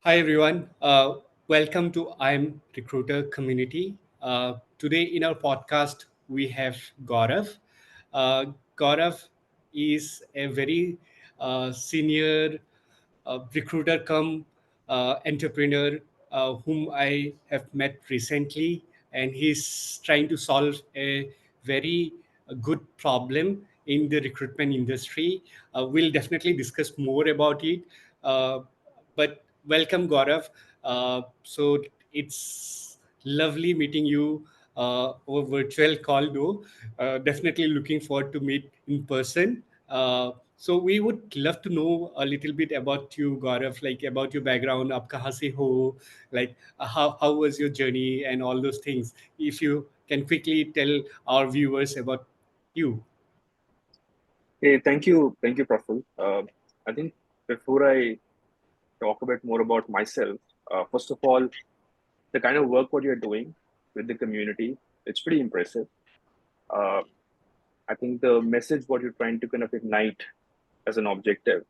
Hi everyone. Welcome to I'm Recruiter community. Today in our podcast we have Gaurav. Gaurav is a very senior recruiter come entrepreneur whom I have met recently, and he's trying to solve a very good problem in the recruitment industry. We'll definitely discuss more about it. But welcome, Gaurav. So it's lovely meeting you over virtual call, though. Definitely looking forward to meet in person. So we would love to know a little bit about you, Gaurav, like about your background, आप कहाँ से हो, like how was your journey and all those things. If you can quickly tell our viewers about you. Hey, thank you, Praful. I think before I talk a bit more about myself, first of all, the kind of work what you're doing with the community, it's pretty impressive. Uh, I think the message what you're trying to kind of ignite as an objective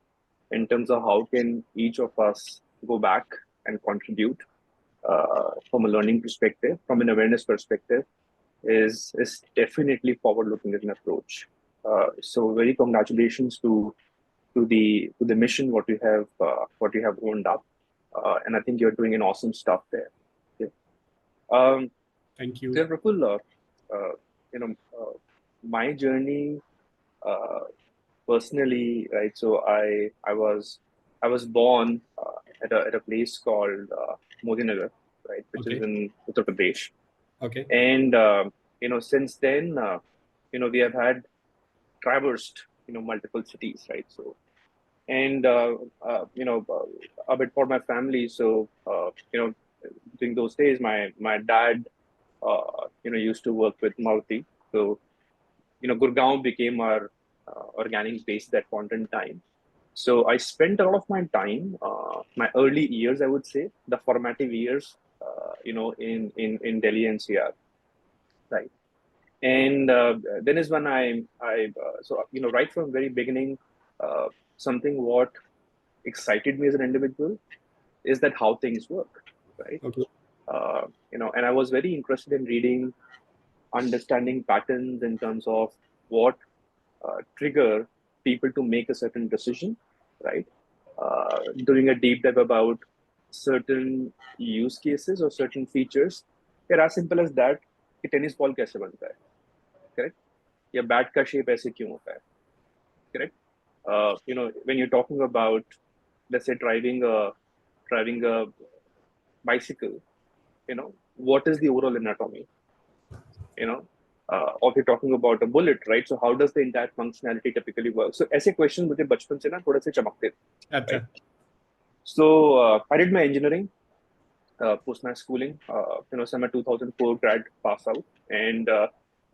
in terms of how can each of us go back and contribute from a learning perspective, from an awareness perspective, is definitely forward-looking as an approach. So very congratulations to the mission what you have owned up, and I think you're doing an awesome stuff there. Okay. Um, Thank so you. Praful, you know, my journey uh, personally, right? So I was born at a place called Modinagar, right, which is Okay. in Uttar Pradesh, Okay. and since then, we have had traversed multiple cities, right? So and a bit for my family. So during those days, my dad used to work with Maruti. So Gurgaon became our organic base at that point in time. So I spent a lot of my time, my early years, I would say, the formative years, in Delhi NCR, right? And then is when right from very beginning, uh, something what excited me as an individual is that how things work, right? Okay. And I was very interested in reading, understanding patterns in terms of what trigger people to make a certain decision, right? Doing a deep dive about certain use cases or certain features. They're as simple as that कि tennis ball कैसे बनता है, correct? या bat का shape ऐसे क्यों होता है, correct? When you're talking about, let's say, driving a bicycle, what is the overall anatomy, or if you're talking about a bullet, right? So how does the entire functionality typically work? So ऐसे question मुझे बचपन से ना थोड़े से चमकते थे, right? Acha. So I did my engineering, post my schooling, so I'm a 2004 grad pass out, and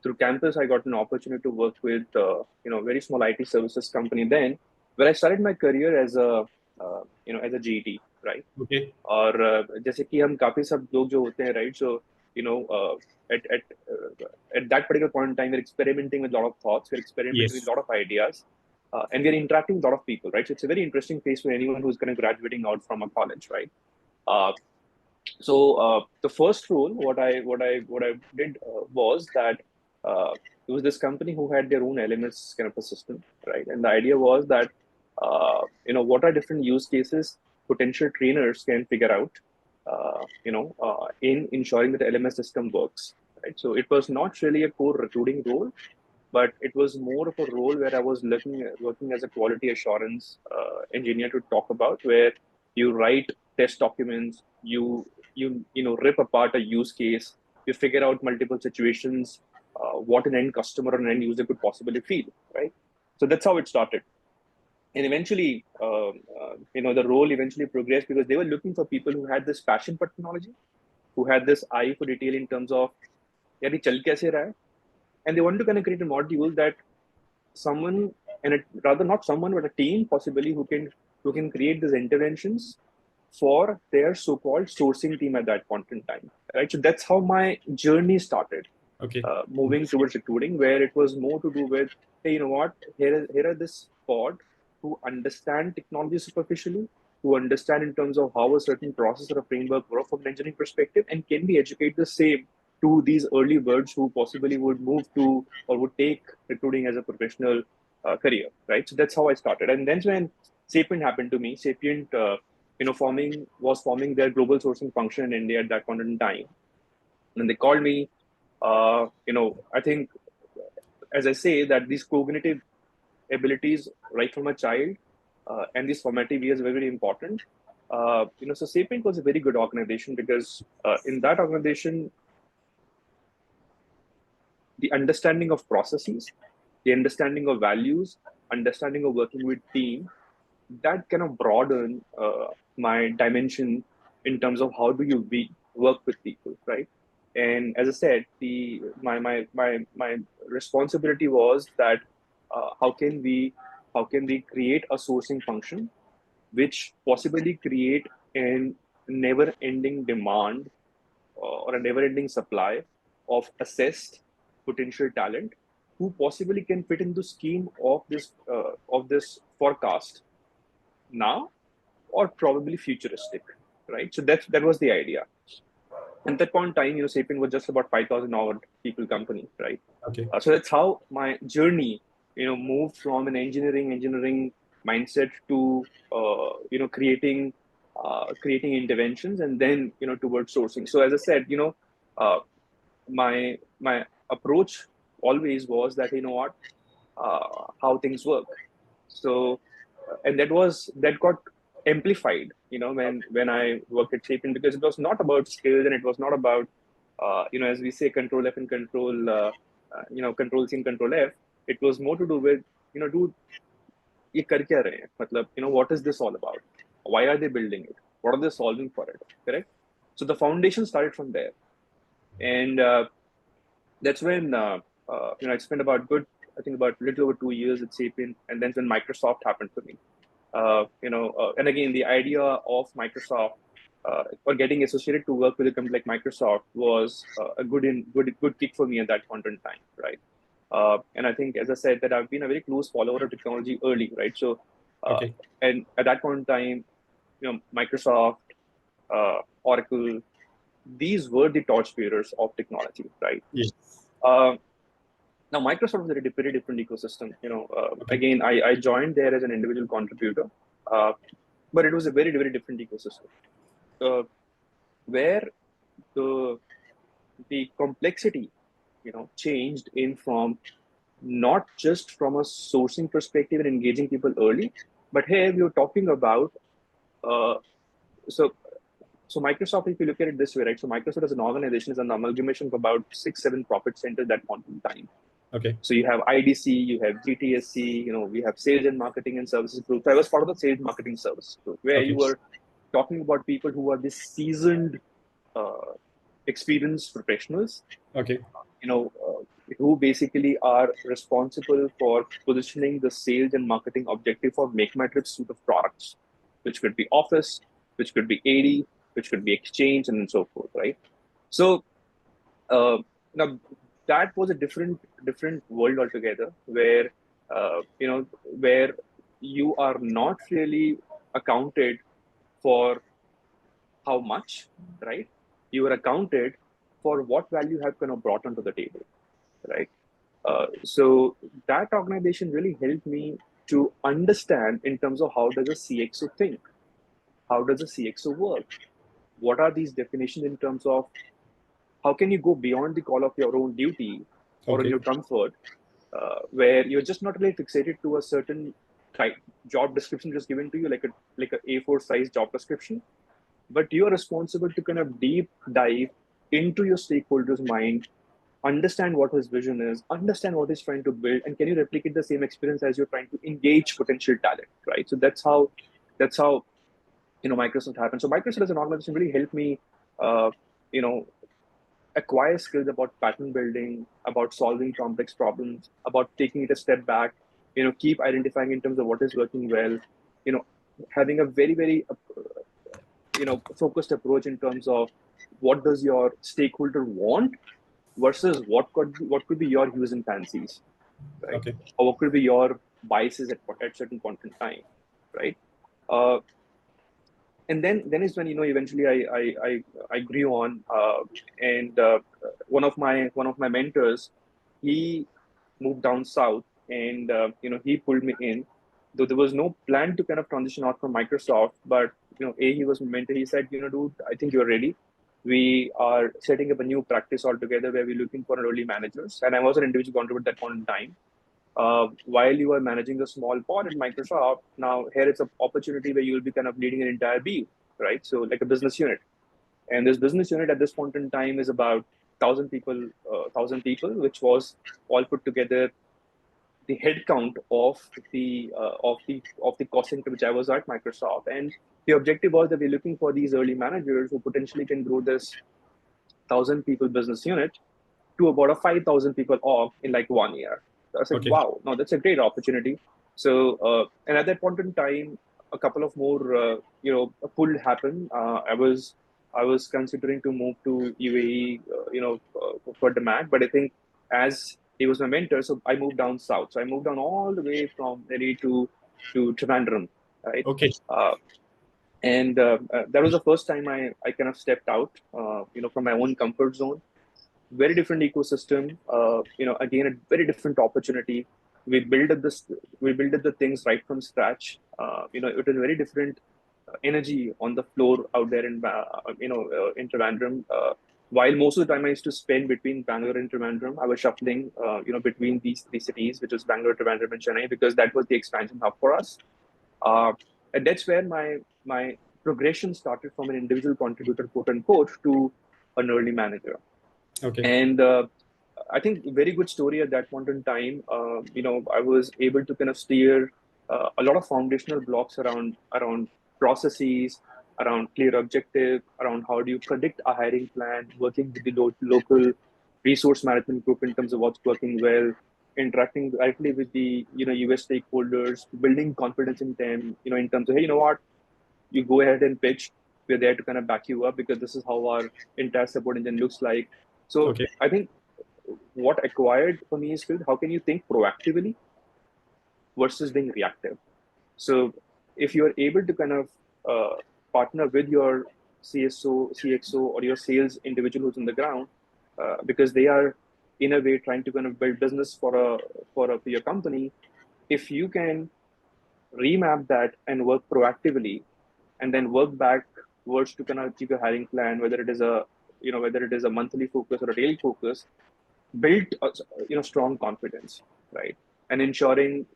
through campus I got an opportunity to work with very small IT services company then, where I started my career as a as a GET, right? Okay. और जैसे कि हम काफी सब लोग जो होते हैं, right? So you know uh, at at at that particular point in time, we're experimenting with a lot of thoughts, we're experimenting with a Yes. lot of ideas, and we're interacting with a lot of people, right? So it's a very interesting phase for anyone who's kind of graduating out from a college, right? uh, the first role what I did was that it was this company who had their own LMS kind of a system, right? And the idea was that what are different use cases potential trainers can figure out, in ensuring that the LMS system works, right? So it was not really a core recruiting role, but it was more of a role where I was working as a quality assurance engineer to talk about, where you write test documents, you rip apart a use case, you figure out multiple situations, what an end customer or an end user could possibly feel, right? So that's how it started. And eventually, the role eventually progressed because they were looking for people who had this passion for technology, who had this eye for detail in terms of, यार ये चल कैसे रहा है? And they wanted to kind of create a module that someone, rather not someone, but a team possibly who can create these interventions for their so-called sourcing team at that point in time, right? So that's how my journey started, Okay. moving towards recruiting, where it was more to do with, hey, you know what, here are this pod who understand technology superficially, to understand in terms of how a certain process or a framework works from an engineering perspective, and can we educate the same to these early birds who possibly would move to or would take recruiting as a professional career, right? So that's how I started. And then when Sapient happened to me, Sapient, was forming their global sourcing function in India at that point in time. And they called me, I think, as I say, that these cognitive abilities right from a child and these formative years were very important. So Sapient was a very good organization because in that organization, the understanding of processes, the understanding of values, understanding of working with team, that kind of broaden my dimension in terms of how do you work with people, right? And as I said, the my responsibility was that how can we create a sourcing function which possibly create a never-ending demand or a never-ending supply of assessed potential talent who possibly can fit in the scheme of this forecast now or probably futuristic, right? So that was the idea. At that point in time, Sapient was just about 5,000 odd people company, right? Okay. So that's how my journey, moved from an engineering mindset to, creating interventions and then, towards sourcing. So as I said, uh, my approach always was that, what, how things work. So, and that got amplified, when I worked at Sapient, because it was not about skills and it was not about, as we say, control F and control C and control F. It was more to do with, dude, ये कर क्या रहे हैं? मतलब, what is this all about? Why are they building it? What are they solving for it? Correct. So the foundation started from there, and that's when I spent I think about a little over 2 years at Sapient, and then when Microsoft happened to me. And again, the idea of Microsoft or getting associated to work with a company like Microsoft was a good kick for me at that point in time, right? And I think, as I said, that I've been a very close follower of technology early, right? So, Okay. and at that point in time, Microsoft, Oracle, these were the torchbearers of technology, right? Yes. Uh, Now, Microsoft was a very different ecosystem. Okay. Again, I joined there as an individual contributor, uh, but it was a very, very different ecosystem where the the complexity, changed in from not just from a sourcing perspective and engaging people early, but here we were talking about uh, so so Microsoft, if you look at it this way, right? So Microsoft as an organization is an amalgamation of about 6, 7 profit centers at that point in time. Okay. So you have IDC, you have GTSC, we have sales and marketing and services group. So I was part of the sales marketing service group where you Okay. were talking about people who are these seasoned, uh, experienced professionals, Okay. who basically are responsible for positioning the sales and marketing objective for MakeMyTrip suite of products, which could be Office, which could be AD, which could be Exchange, and so forth, right? So now that was a different world altogether, where where you are not really accounted for how much, right? You are accounted for what value you have kind of brought onto the table, right? So that organization really helped me to understand in terms of how does a CXO think, how does a CXO work, what are these definitions in terms of how can you go beyond the call of your own duty or in Okay. your comfort, where you're just not really fixated to a certain job description just given to you, like a A4 size job description, but you're responsible to kind of deep dive into your stakeholder's mind, understand what his vision is, understand what he's trying to build, and can you replicate the same experience as you're trying to engage potential talent, right? So that's how Microsoft happened. So Microsoft as an organization really helped me, uh, you know, acquire skills about pattern building, about solving complex problems, about taking it a step back, keep identifying in terms of what is working well, you know, having a very, very, focused approach in terms of what does your stakeholder want versus what could be your views and fancies, right? Okay. Or what could be your biases at certain point in time, right? Uh, and then is when eventually I grew on, and one of my mentors, he moved down south, and he pulled me in, though there was no plan to kind of transition out from Microsoft. But he was my mentor. He said, dude, I think you're ready. We are setting up a new practice altogether where we're looking for early managers, and I was an individual contributor at that point in time. While you are managing a small pod at Microsoft, now here it's an opportunity where you'll be kind of leading an entire BU, right? So like a business unit. And this business unit at this point in time is about 1,000 people, which was all put together the headcount of the cost center which I was at Microsoft. And the objective was that we're looking for these early managers who potentially can grow this 1,000 people business unit to about a 5,000 people org in like 1 year. So I was like, Okay. wow, no, that's a great opportunity. So, and at that point in time, a couple of more, a pull happened. I was considering to move to UAE, for the Mac, but I think as he was my mentor, so I moved down south. So I moved down all the way from Delhi to Trivandrum, right? Okay. And that was the first time I kind of stepped out, from my own comfort zone. Very different ecosystem. Again, a very different opportunity. We built up this. We built up the things right from scratch. It was very different energy on the floor out there in Trivandrum. While most of the time I used to spend between Bangalore and Trivandrum, I was shuffling, between these three cities, which was Bangalore, Trivandrum, and Chennai, because that was the expansion hub for us. Uh, and that's where my progression started, from an individual contributor, quote unquote, to an early manager. Okay. And I think very good story at that point in time. I was able to kind of steer a lot of foundational blocks around processes, around clear objective, around how do you predict a hiring plan, working with the local resource management group in terms of what's working well, interacting directly with the US stakeholders, building confidence in them, in terms of, hey, you know what, you go ahead and pitch. We're there to kind of back you up, because this is how our entire support engine looks like. So Okay. I think what acquired for me is how can you think proactively versus being reactive. So if you are able to kind of partner with your CSO, CXO, or your sales individual who's on the ground, because they are in a way trying to kind of build business for your company, if you can remap that and work proactively, and then work backwards to kind of achieve a hiring plan, whether it is a monthly focus or a daily focus, build strong confidence, right? And ensuring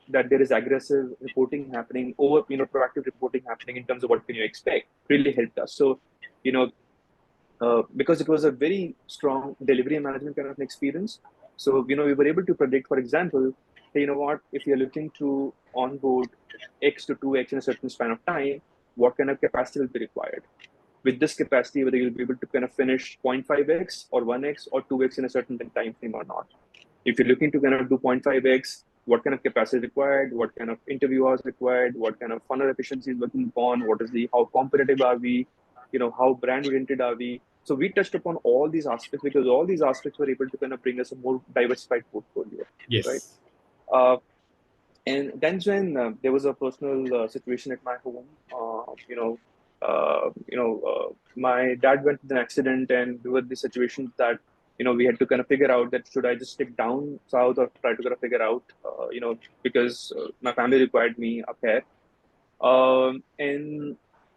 that there is aggressive reporting happening, over proactive reporting happening in terms of what can you expect, really helped us. So you know because it was a very strong delivery and management kind of an experience. So we were able to predict, for example, hey, you know what, if you're looking to onboard X to 2X in a certain span of time, what kind of capacity will be required? With this capacity, whether you'll be able to kind of finish 0.5x or 1x or 2x in a certain time frame or not. If you're looking to kind of do 0.5x, what kind of capacity is required, what kind of interview hours required, what kind of funnel efficiency is working upon, how competitive are we, how brand oriented are we. So we touched upon all these aspects, because all these aspects were able to kind of bring us a more diversified portfolio, right? Yes. Uh, and then when there was a personal situation at my home, my dad went with an accident, and there were the situations that we had to kind of figure out that should I just stick down south or try to kind of figure out, because my family required me up here.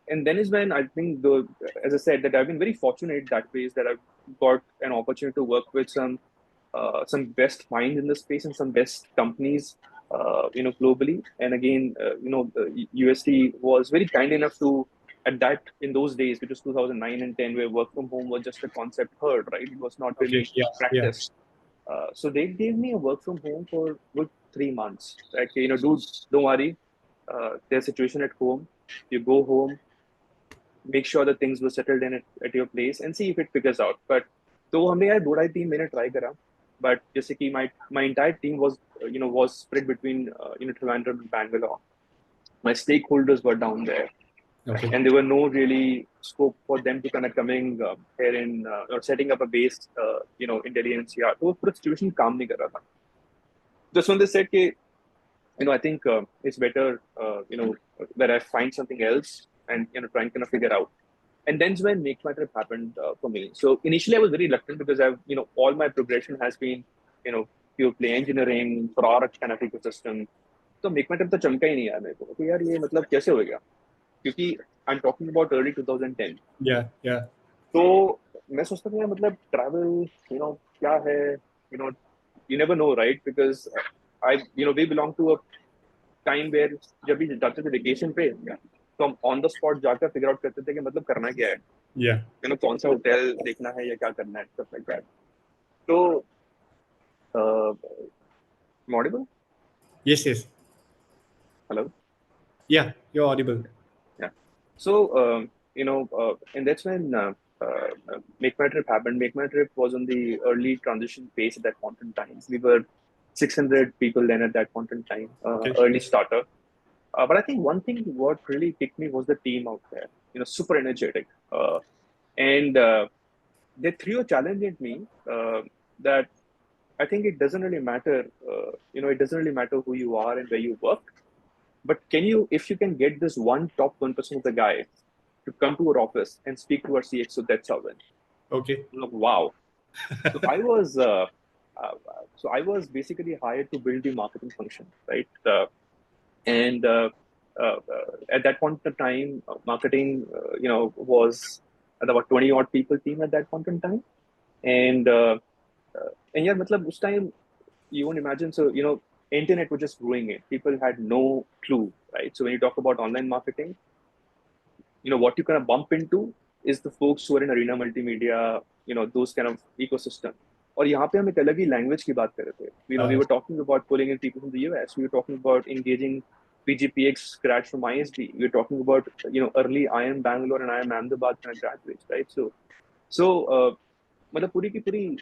And then is when I think, as I said, that I've been very fortunate that way, is that I've got an opportunity to work with some best minds in the space and some best companies, globally. And again, UST was very kind enough to adapt in those days, which was 2009 and 10, where work from home was just a concept heard, right? It was not Okay. really Yeah. Yeah. practiced. So they gave me a work from home for good 3 months. Like, dude, don't worry. There's a situation at home. You go home, make sure that things were settled in at your place, and see if it figures out. But तो हमें यार दो ढाई 3 महीने try करा. But जैसे कि my entire team was spread between Trivandrum and Bangalore. My stakeholders were down there, right? Okay. And there were no really scope for them to kind of coming here or setting up a base, in Delhi NCR. तो पूरा situation काम नहीं कर रहा था. Just when they said कि I think it's better, that I find something else. and trying to figure out. And then's when MakeMyTrip happened for me. So initially I was very reluctant because I've all my progression has been pure play engineering, product kind of ecosystem. तो MakeMyTrip तो चमका ही नहीं यार मेरे को कि यार ये मतलब कैसे हो गया, क्योंकि I'm talking about early 2010. Yeah, yeah, तो मैं सोचता था यार मतलब ट्रैवल क्या है, you never know, right? Because we belong to a time where जब भी जाते थे वेकेशन पे तो हम ऑन द स्पॉट जाकर फिगर आउट करते थे कि मतलब करना क्या है, yeah. कौन सा होटल देखना है या क्या करना है, stuff like that. तो Audible, Yes, yes. Hello, Yeah, you're audible. yeah. So and that's when Make My Trip happened. Make My Trip was on the early transition phase at that point in time. We were 600 people then at that point in time, Okay. early starter. But I think one thing what really picked me was the team out there. Super energetic, and they threw a challenge at me that I think it doesn't really matter. It doesn't really matter who you are and where you work. But if you can get this top 1% of the guy to come to our office and speak to our CXO, that's our win. Okay. Like, wow. So I was basically hired to build the marketing function, right? And at that point in time, marketing, was at about 20 odd people team at that point in time. And yeah, matlab, us time, you won't imagine. So, internet was just growing it. People had no clue, right? So when you talk about online marketing, what you kind of bump into is the folks who are in arena multimedia, those kind of ecosystem. और यहाँ पे हम एक अलग ही language की बात कर रहे थे. We were talking about pulling in people from the US. We were talking about engaging PGPX grad from ISB. We were talking about early IIM Bangalore and IIM Ahmedabad kind of graduates, right? So मतलब पूरी की पूरी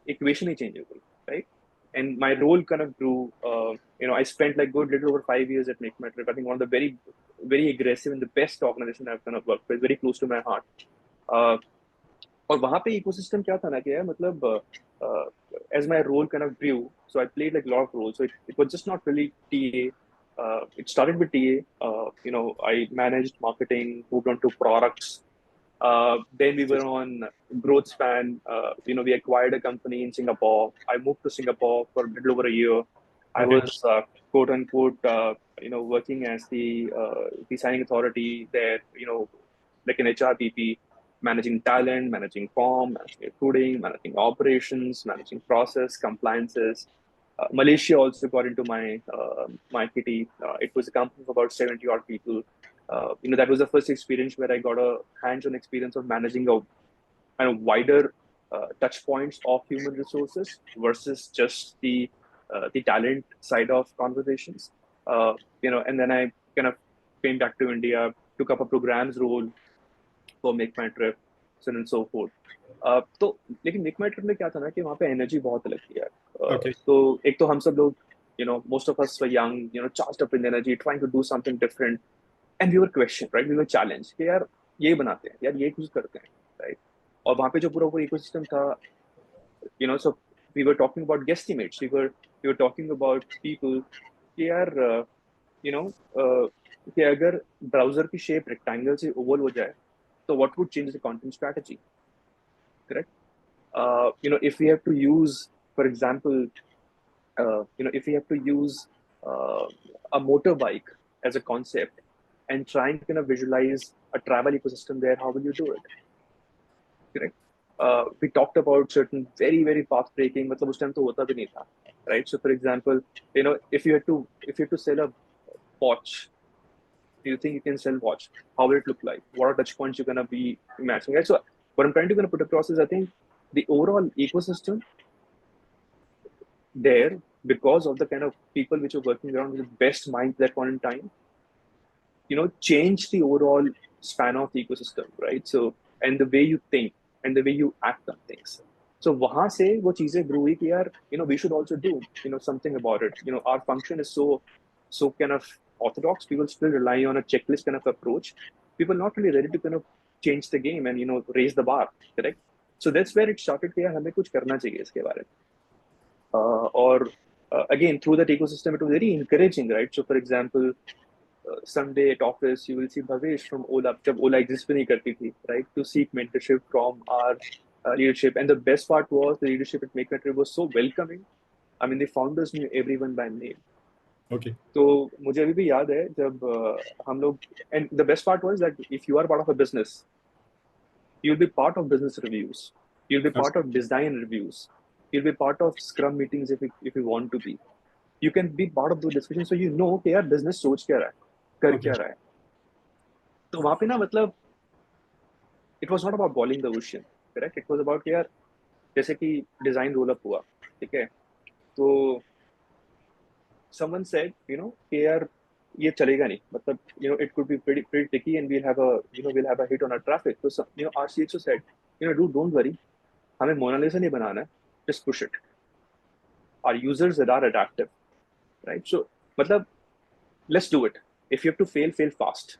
equation ही change हो गई, right? And my role kind of grew. I spent like good little over 5 years at MakeMyTrip. I think one of the very, very aggressive and the best organization I've kind of worked with, very close to my heart. और वहाँ पे ecosystem क्या था ना कि यार मतलब as my role kind of grew, so I played like a lot of roles. So it was just not really TA. It started with TA. I managed marketing, moved on to products. Then we were on growth span. We acquired a company in Singapore. I moved to Singapore for a little over a year. I Okay. was quote unquote, working as the signing authority there. Like an HRBP, managing talent, managing form, managing recruiting, managing operations, managing process, compliances. Malaysia also got into my kitty. It was a company of about 70 odd people. That was the first experience where I got a hands-on experience of managing a kind of wider touch points of human resources versus just the talent side of conversations. And then I kind of came back to India, took up a programs role for MakeMyTrip, so on and so forth. तो लेकिन MakeMyTrip में क्या था ना कि वहाँ पे energy बहुत अलग थी यार. Okay. तो एक तो हम सब लोग, most of us were young, charged up in energy, trying to do something different, and we were questioned, right? We were challenged कि यार ये बनाते हैं, यार ये कुछ करते हैं, right? और वहाँ पे जो पूरा इकोसिस्टम था, so we were talking about guesstimates, we were talking about people कि यार कि अगर ब्राउजर की शेप रेक्टेंगल से ओवल हो जाए so what would change the content strategy, correct? If we have to use, for example, if we have to use a motorbike as a concept and trying to kind of visualize a travel ecosystem there, how will you do it, correct? We talked about certain very, very path breaking, मतलब उस time तो होता भी नहीं था, right? So for example, if you had to sell a watch, do you think you can sell watch? How will it look like? What are touch points you're gonna be matching? Right. So what I'm trying to kind of put across is I think the overall ecosystem there, because of the kind of people which are working around with the best mind at that point in time, change the overall span of the ecosystem, right? So and the way you think and the way you act on things. So वहाँ से वो चीजें grew हुई कि यार we should also do something about it. Our function is so kind of orthodox. People still rely on a checklist kind of approach. People not really ready to kind of change the game and raise the bar, correct? So that's where it started कि यार हमें कुछ करना चाहिए इसके बारे में. Or again through that ecosystem it was very encouraging, right? So for example, Sunday at office, you will see Bhavesh from Ola, जब Ola exist भी नहीं करती थी, right? To seek mentorship from our leadership. And the best part was the leadership at MakeMyTrip was so welcoming. I mean, the founders knew everyone by name. Okay. तो मुझे अभी भी याद है जब हम लोग, and the best part was that if you are part of a business, you'll be part of business reviews, you'll be Okay. part of design reviews, you'll be part of scrum meetings if you want to be. You can be part of those discussions, so you know कि यार business सोच क्या रहा है, कर Okay. क्या रहा है. तो वहां पे ना मतलब it was not about boiling the ocean, correct? It was about कि यार जैसे कि डिजाइन रोल अप हुआ, ठीक है, तो someone said, कि यार ये चलेगा नहीं, मतलब it could be pretty tricky and we'll have a hit on our traffic. So our CXO said, dude, don't worry, हमें मोनालिसा नहीं बनाना है, just push it. Our users are adaptive, right? So मतलब let's do it. If you have to fail fast.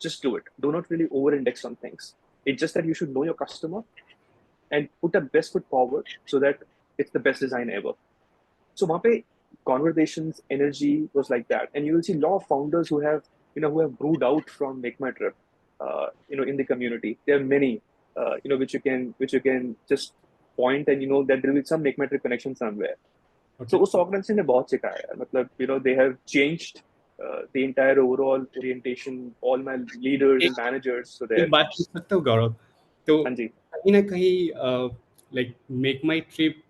Just do it. Do not really over index on things. It's just that you should know your customer and put the best foot forward so that it's the best design ever. So वहाँ पे conversations, energy was like that. And you will see a lot of founders who have brewed out from MakeMyTrip, in the community. There are many, which you can just point and that there will be some MakeMyTrip connection somewhere. So Okay. उस organization ने बहुत सिखाया है. मतलब they have changed the entire overall orientation. All my leaders and managers, so एक there. बात पूछ सकता हूँ गौरव, तो हाँ जी. कहीं ना कहीं लाइक मेक माई ट्रिप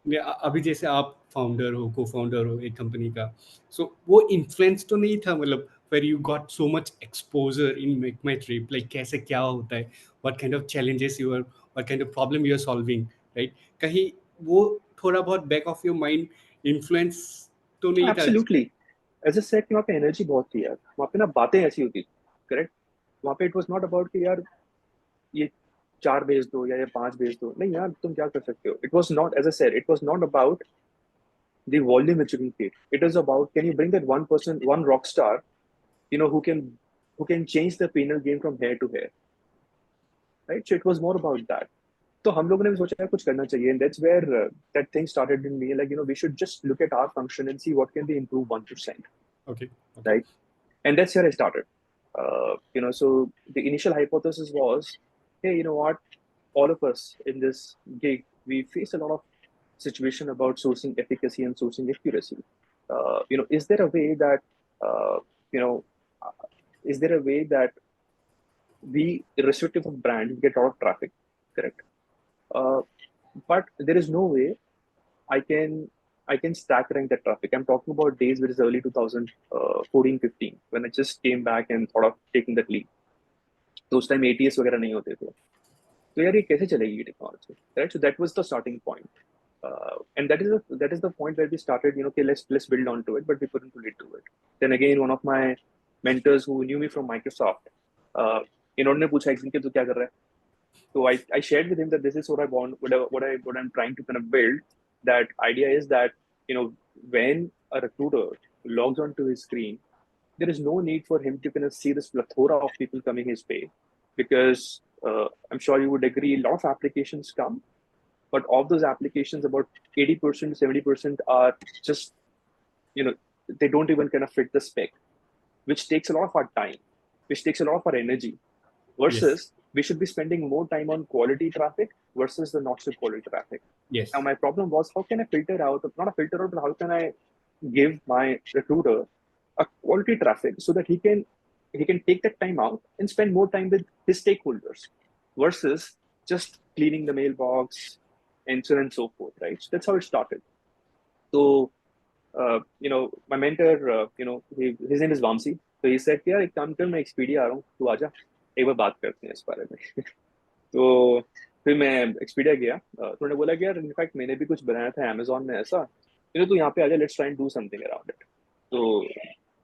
में अभी जैसे आप फाउंडर हो, को फाउंडर हो एक कंपनी का, सो वो इन्फ्लुएंस तो नहीं था, मतलब where you got so much exposure in MakeMyTrip, like कैसे क्या होता है, what kind of challenges you are, what kind of problem you are solving, right? कहीं वो थोड़ा बहुत back of your mind influence तो नहीं था? Absolutely. As I said, वहाँ पे एनर्जी बहुत थी यार. वहाँ पे ना बातें ऐसी होती, करेक्ट. वहाँ पे इट वाज नॉट अबाउट कि यार ये 4 भेज दो या ये 5 भेज दो. नहीं यार, तुम क्या कर सकते हो. It was not, as I said, it was not about the volume which you can create. It is about, can you bring that one person, one rock star, who can change the penal game from hair to hair, right? So it was more about that. तो हम लोगों ने भी सोचा है कुछ करना चाहिए, and that's where that thing started in me, like we should just look at our function and see what can we improve 1%, Okay. Okay. right? And that's where I started. So the initial hypothesis was, hey, you know what, all of us in this gig, we face a lot of situation about sourcing efficacy and sourcing accuracy. Is there a way that uh, you know is there a way that we, irrespective of brand, get a lot of traffic, correct? uh, but there is no way I can I can stack rank that traffic. I'm talking about days which is early 2014, 15, when I just came back and thought of taking that leap. तो उस time ATS वगैरह नहीं होते थे. तो यार ये कैसे चलेगी ये technology, right? So that was the starting point. And that is the point where we started, okay, let's build onto it, but we couldn't really do it. Then again, one of my mentors who knew me from Microsoft, इन्होंने पूछा एक दिन कि तू क्या कर रहा है. So I shared with him that this is what I want, what I'm trying to kind of build. That idea is that, when a recruiter logs onto his screen, there is no need for him to kind of see this plethora of people coming his way, because I'm sure you would agree, a lot of applications come, but of those applications, about 80% to 70% are just, they don't even kind of fit the spec, which takes a lot of our time, which takes a lot of our energy, Yes. versus we should be spending more time on quality traffic versus the not so quality traffic. Now, Yes. my problem was, how can I filter out, not a filter out, but how can I give my recruiter a quality traffic so that he can take that time out and spend more time with his stakeholders versus just cleaning the mailbox and so on and so forth, right? So that's how it started. So, my mentor, his name is Vamsi. So he said, यार एक काम कर, मैं Expedia आ रहा हूँ, तू आजा, एक बार बात करते हैं इस बारे में. तो फिर मैं Expedia गया. तो उन्होंने बोला कि यार इनफैक्ट मैंने भी कुछ बनाया था Amazon में ऐसा, तू यहाँ पे आजा, let's try and do something around it. तो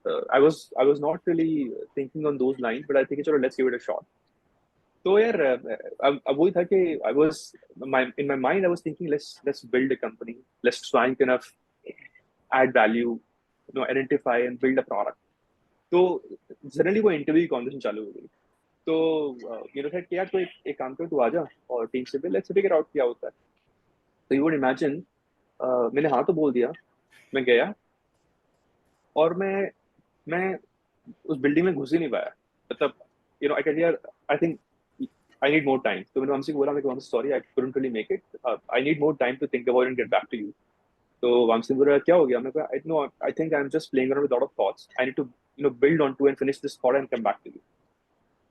I was not really thinking on those lines, but I think चलो let's give it a shot. तो यार अब वही था कि in my mind I was thinking, let's build a company, let's try and kind of add value, identify and build a product. तो generally वो interview conversation चालू हो गई. तो मेरे साथ यार तो एक काम कर, तू आ जा और टीम से लेट्स फिगर आउट क्या होता है. तो यू वुड इमेजिन, मैंने हाँ तो बोल दिया, मैं गया और मैं उस बिल्डिंग में घुस ही नहीं पाया. मतलब I can hear, I think I need more time. तो मैंने वंशी को बोला, मैं वंशी sorry, I couldn't really make it. I need more time to think about it and get back to you. तो वंशी ने बोला क्या हो गया? मैं कहा no, I think I'm just playing around with a lot of thoughts. I need to build onto and finish this thought and come back to you.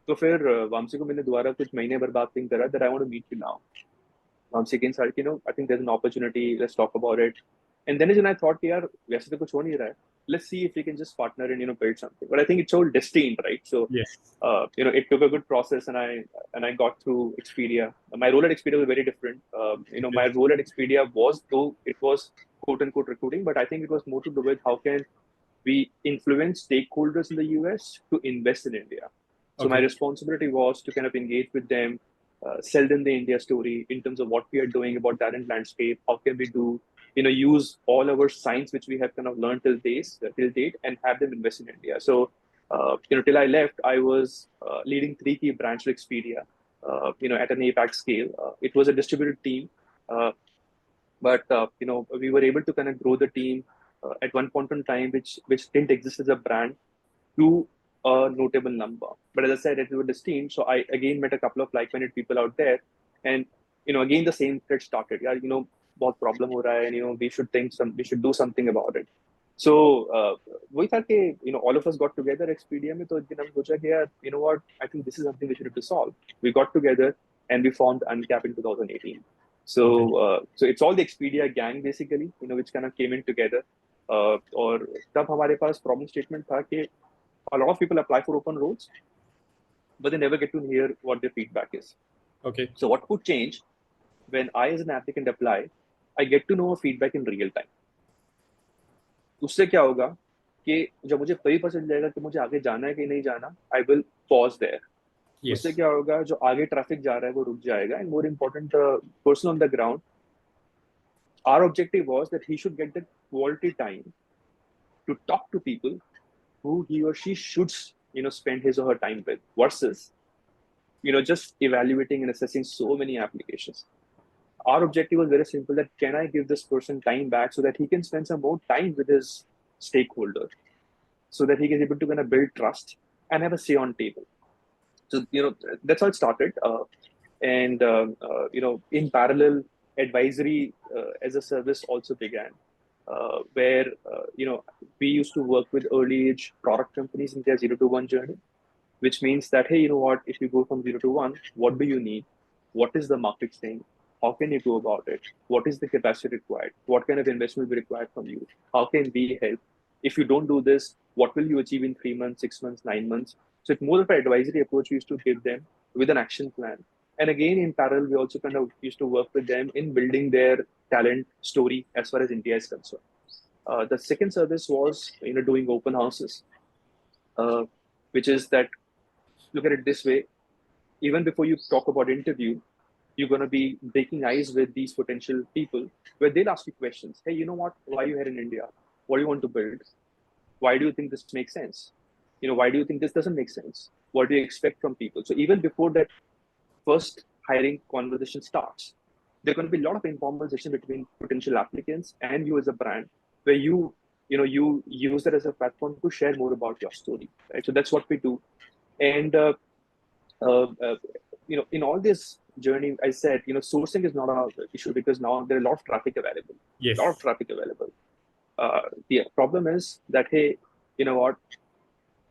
तो फिर वंशी को मैंने दोबारा कुछ महीने भर बाद थिंक करा that I want to meet you now. Vamsi again started, I think there's an opportunity, let's talk about it. And then is when I thought, yaar, वैसे तो कुछ हो नहीं रहा है. Let's see if we can just partner and build something. But I think it's all destined, right? So Yes. it took a good process, and I got through Expedia. My role at Expedia was very different. My role at Expedia was, though it was quote unquote recruiting, but I think it was more to do with how can we influence stakeholders in the US to invest in India. So my Okay. responsibility was to kind of engage with them, sell them the India story in terms of what we are doing about talent landscape. How can we do, use all our science which we have kind of learned till date, and have them invest in India. So, till I left, I was leading 3 key branches of Expedia, at an APAC scale. It was a distributed team, but we were able to kind of grow the team at one point in time, which didn't exist as a brand, to a notable number. But as I said, it was this team. So I again met a couple of like-minded people out there, and again the same thread started. Yeah, what problem ho raha hai, and we should do something about it. So वही था कि all of us got together Expedia में. तो एक दिन हम सोचा कि यार what, I think this is something we should have to solve. We got together and we formed Uncap in 2018. So Okay. so it's all the Expedia gang basically, which kind of came in together. और तब हमारे पास problem statement था कि a lot of people apply for open roles, but they never get to hear what their feedback is. Okay. So what could change when I, as an applicant, apply? I get to know a feedback in real time. उससे क्या होगा कि जब मुझे पता चल जाएगा कि मुझे आगे जाना है कि नहीं जाना, I will pause there. उससे Yes. क्या होगा, जो आगे ट्रैफिक जा रहा है वो रुक जाएगा. And more important, the person on the ground, our objective was that he should get the quality time to talk to people who he or she should spend his or her time with, versus just evaluating and assessing so many applications. Our objective was very simple: that can I give this person time back so that he can spend some more time with his stakeholder, so that he is able to kind of build trust and have a say on table. So that's how it started. And in parallel, advisory as a service also began, where we used to work with early age product companies in their 0 to 1 journey, which means that, hey, what, if you go from 0 to 1, what do you need? What is the market saying? How can you go about it? What is the capacity required? What kind of investment will be required from you? How can we help? If you don't do this, what will you achieve in 3 months, 6 months, 9 months? So it's more of an advisory approach we used to give them with an action plan. And again, in parallel, we also kind of used to work with them in building their talent story as far as India is concerned. The second service was doing open houses, which is that, look at it this way: even before you talk about interview, you're going to be breaking ice with these potential people, where they'll ask you questions. Hey, you know what? Why are you here in India? What do you want to build? Why do you think this makes sense? Why do you think this doesn't make sense? What do you expect from people? So even before that first hiring conversation starts, there's going to be a lot of informal session between potential applicants and you as a brand, where you use that as a platform to share more about your story, right? So that's what we do. And uh, uh, in all this journey, I said, sourcing is not an issue, because now there are a lot of traffic available. A lot of Yes. traffic available. The problem is that, hey, you know what?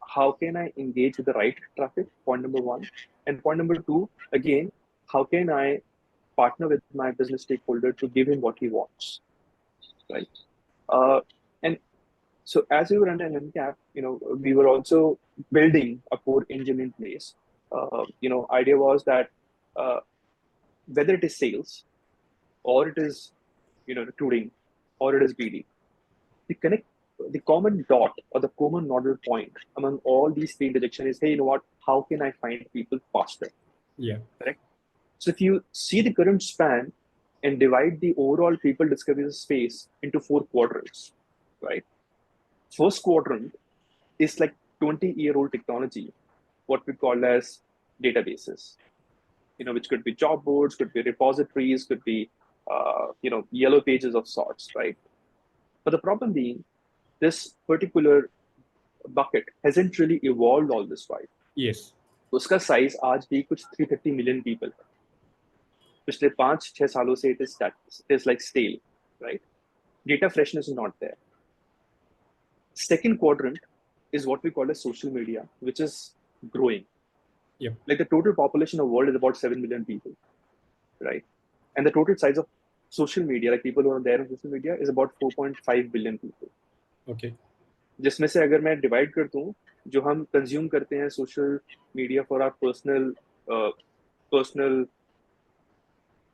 How can I engage with the right traffic? Point number one. And point number two, again, how can I partner with my business stakeholder to give him what he wants, right? And so as we were under Uncap, we were also building a core engine in place. Idea was that whether it is sales, or it is recruiting, or it is BD, the common dot or the common nodal point among all these 3 interjections is, hey, you know what? How can I find people faster? Yeah. Correct. So if you see the current span and divide the overall people discovery space into 4 quadrants, right? First quadrant is like 20-year-old technology, what we call as databases, which could be job boards, could be repositories, could be, yellow pages of sorts, right? But the problem being, this particular bucket hasn't really evolved all this while. Yes. उसका size आज भी कुछ 330 million people है. पिछले 5-6 सालों से it is like stale, right? Data freshness is not there. Second quadrant is what we call as social media, which is growing. Yep. Like the total population of the world is about 7 million people, right? And the total size of social media, like people who are there on social media, is about 4.5 billion people. Okay. जिसमें से अगर मैं divide कर दूं, जो हम consume करते हैं social media for our personal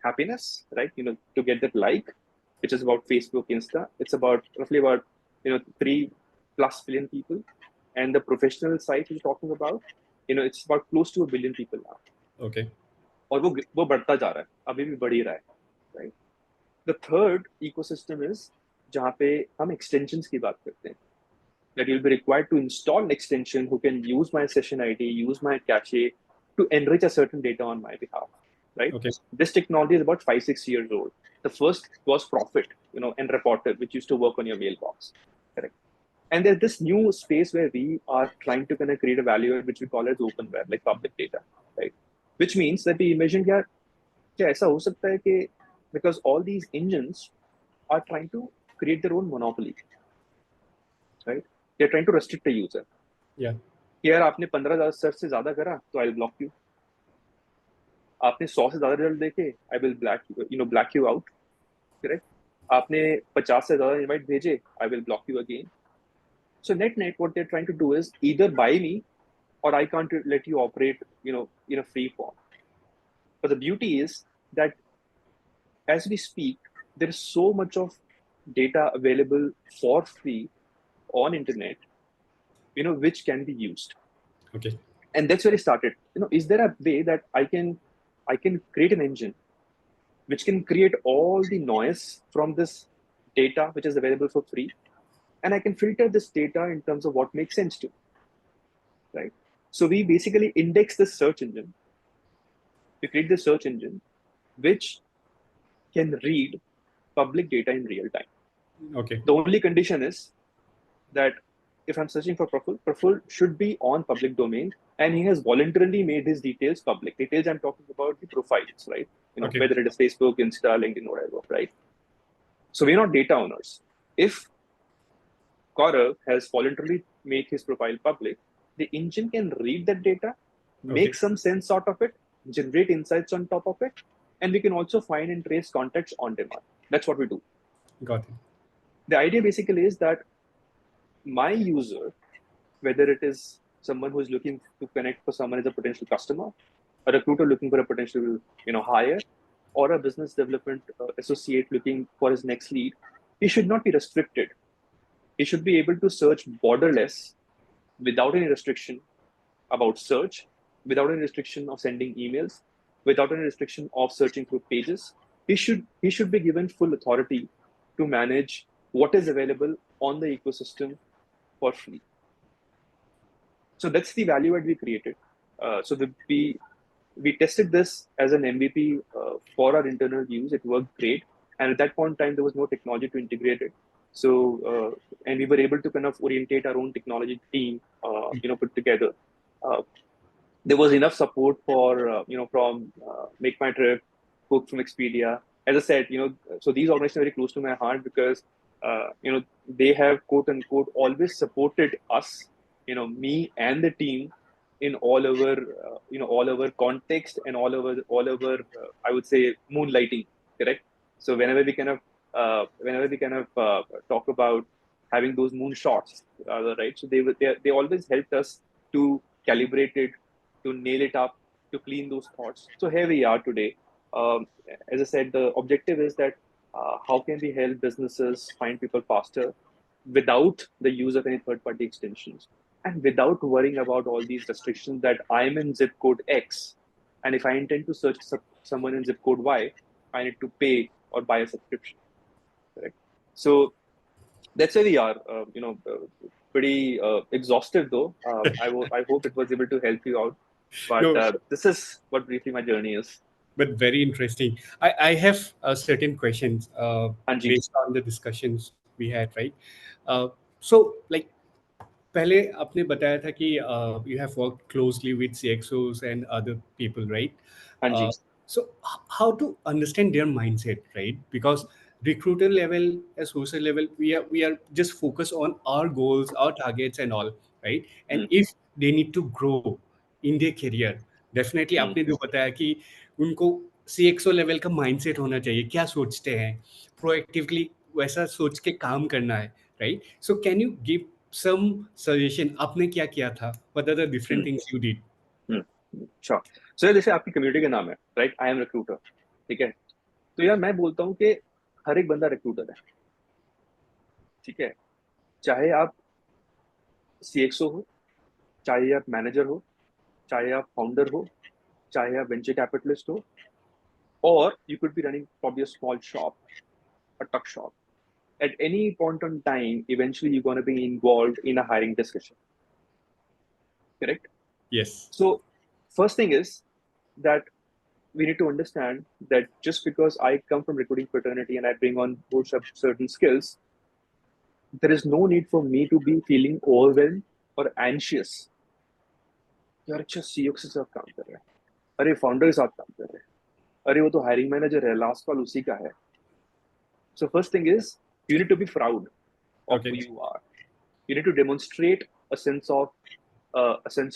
happiness, right? To get that like, which is about Facebook, Insta. It's about roughly about 3+ billion people, and the professional site we're talking about, it's about close to 1 billion people now. Okay. और वो बढ़ता जा रहा है, अभी भी बढ़ ही रहा है, right? The third ecosystem is जहाँ पे हम extensions की बात करते हैं. That you'll be required to install an extension who can use my session ID, use my cache to enrich a certain data on my behalf, right? Okay. This technology is about 5-6 years old. The first was Profit, and Reporter, which used to work on your mailbox, correct? And there's this new space where we are trying to kind of create a value add, which we call as open web, like public data, right? Which means that we imagine क्या ऐसा हो सकता है कि because all these engines are trying to create their own monopoly, right? They're trying to restrict the user. Yeah. कि यार आपने 15,000 search से ज्यादा करा तो आई ब्लॉक यू. आपने 100 से ज्यादा रिजल्ट देखे, I will block you out, correct? आपने 50 से ज्यादा इनवाइट भेजे, I will block you again. So net what they are trying to do is either by me or I can't let you operate, in a free form. But the beauty is that as we speak, there is so much of data available for free on internet, which can be used. Okay. And that's where it started. Is there a way that I can create an engine which can create all the noise from this data which is available for free, and I can filter this data in terms of what makes sense to, right? So we basically index the search engine. We create the search engine which can read public data in real time. Okay. The only condition is that if I'm searching for Praful should be on public domain, and he has voluntarily made his details public. Details I'm talking about the profiles, right? Okay. Whether it is Facebook, Insta, LinkedIn, whatever, right? So we're not data owners. If Gaurav has voluntarily made his profile public, the engine can read that data, make Okay. some sense out of it, generate insights on top of it, and we can also find and trace contacts on demand. That's what we do. Got it. The idea basically is that my user, whether it is someone who is looking to connect for someone as a potential customer, a recruiter looking for a potential hire, or a business development associate looking for his next lead, he should not be restricted. He should be able to search borderless without any restriction about search, without any restriction of sending emails, without any restriction of searching through pages. He should be given full authority to manage what is available on the ecosystem for free. So that's the value add we created. So we tested this as an MVP for our internal use. It worked great, and at that point in time, there was no technology to integrate it. So and we were able to kind of orientate our own technology team, put together. There was enough support for from MakeMyTrip, Cook from Expedia. As I said, so these organizations are very close to my heart because they have quote unquote always supported us, me and the team in all our context and all over I would say moonlighting, correct? So whenever we kind of talk about having those moonshots, right? So they always helped us to calibrate it, to nail it up, to clean those thoughts. So here we are today. As I said, the objective is that how can we help businesses find people faster without the use of any third-party extensions and without worrying about all these restrictions that I'm in zip code X, and if I intend to search someone in zip code Y, I need to pay or buy a subscription. Correct. So that's where we are. Pretty exhaustive though. I hope it was able to help you out. But No, this is what briefly my journey is. but very interesting. I have certain questions Anji. based on the discussions we had, right? So, like, पहले आपने बताया था कि you have worked closely with CXOs and other people, right? हाँ जी। So how to understand their mindset, right? Because recruiter level, as social level, we are just focused on our goals, our targets and all, right? Hmm, And if they need to grow in their career, definitely हम्म, आपने जो बताया कि उनको CXO level का mindset होना चाहिए, क्या सोचते हैं, प्रोएक्टिवली वैसा सोच के काम करना है, right? So can you give some suggestion, आपने क्या किया था, what are the hmm, different things you did? Sure. So जैसे आपकी कम्युनिटी का नाम है, राइट, आई एम रिक्रूटर, ठीक है? तो यार मैं बोलता हूँ कि हर एक बंदा रिक्रूटर है, ठीक है? चाहे आप सीएक्सओ हो, चाहे आप मैनेजर हो, चाहे आप फाउंडर हो, चाहे आप वेंचर कैपिटलिस्ट हो, और you could be running probably a small shop, a tuck shop. At any point in time, eventually you're going to be involved in a hiring discussion, correct? Yes, So, first thing is that we need to understand that just because I come from recruiting fraternity and I bring on board certain skills, there is no need for me to be feeling overwhelmed or anxious. यार अच्छा CEO के साथ काम कर रहे हैं, अरे founder के साथ काम कर रहे हैं, अरे वो तो हायरिंग मैनेजर है, लास्ट कॉल उसी का है. So first thing is you need to be proud of who okay, you are. You need to demonstrate a sense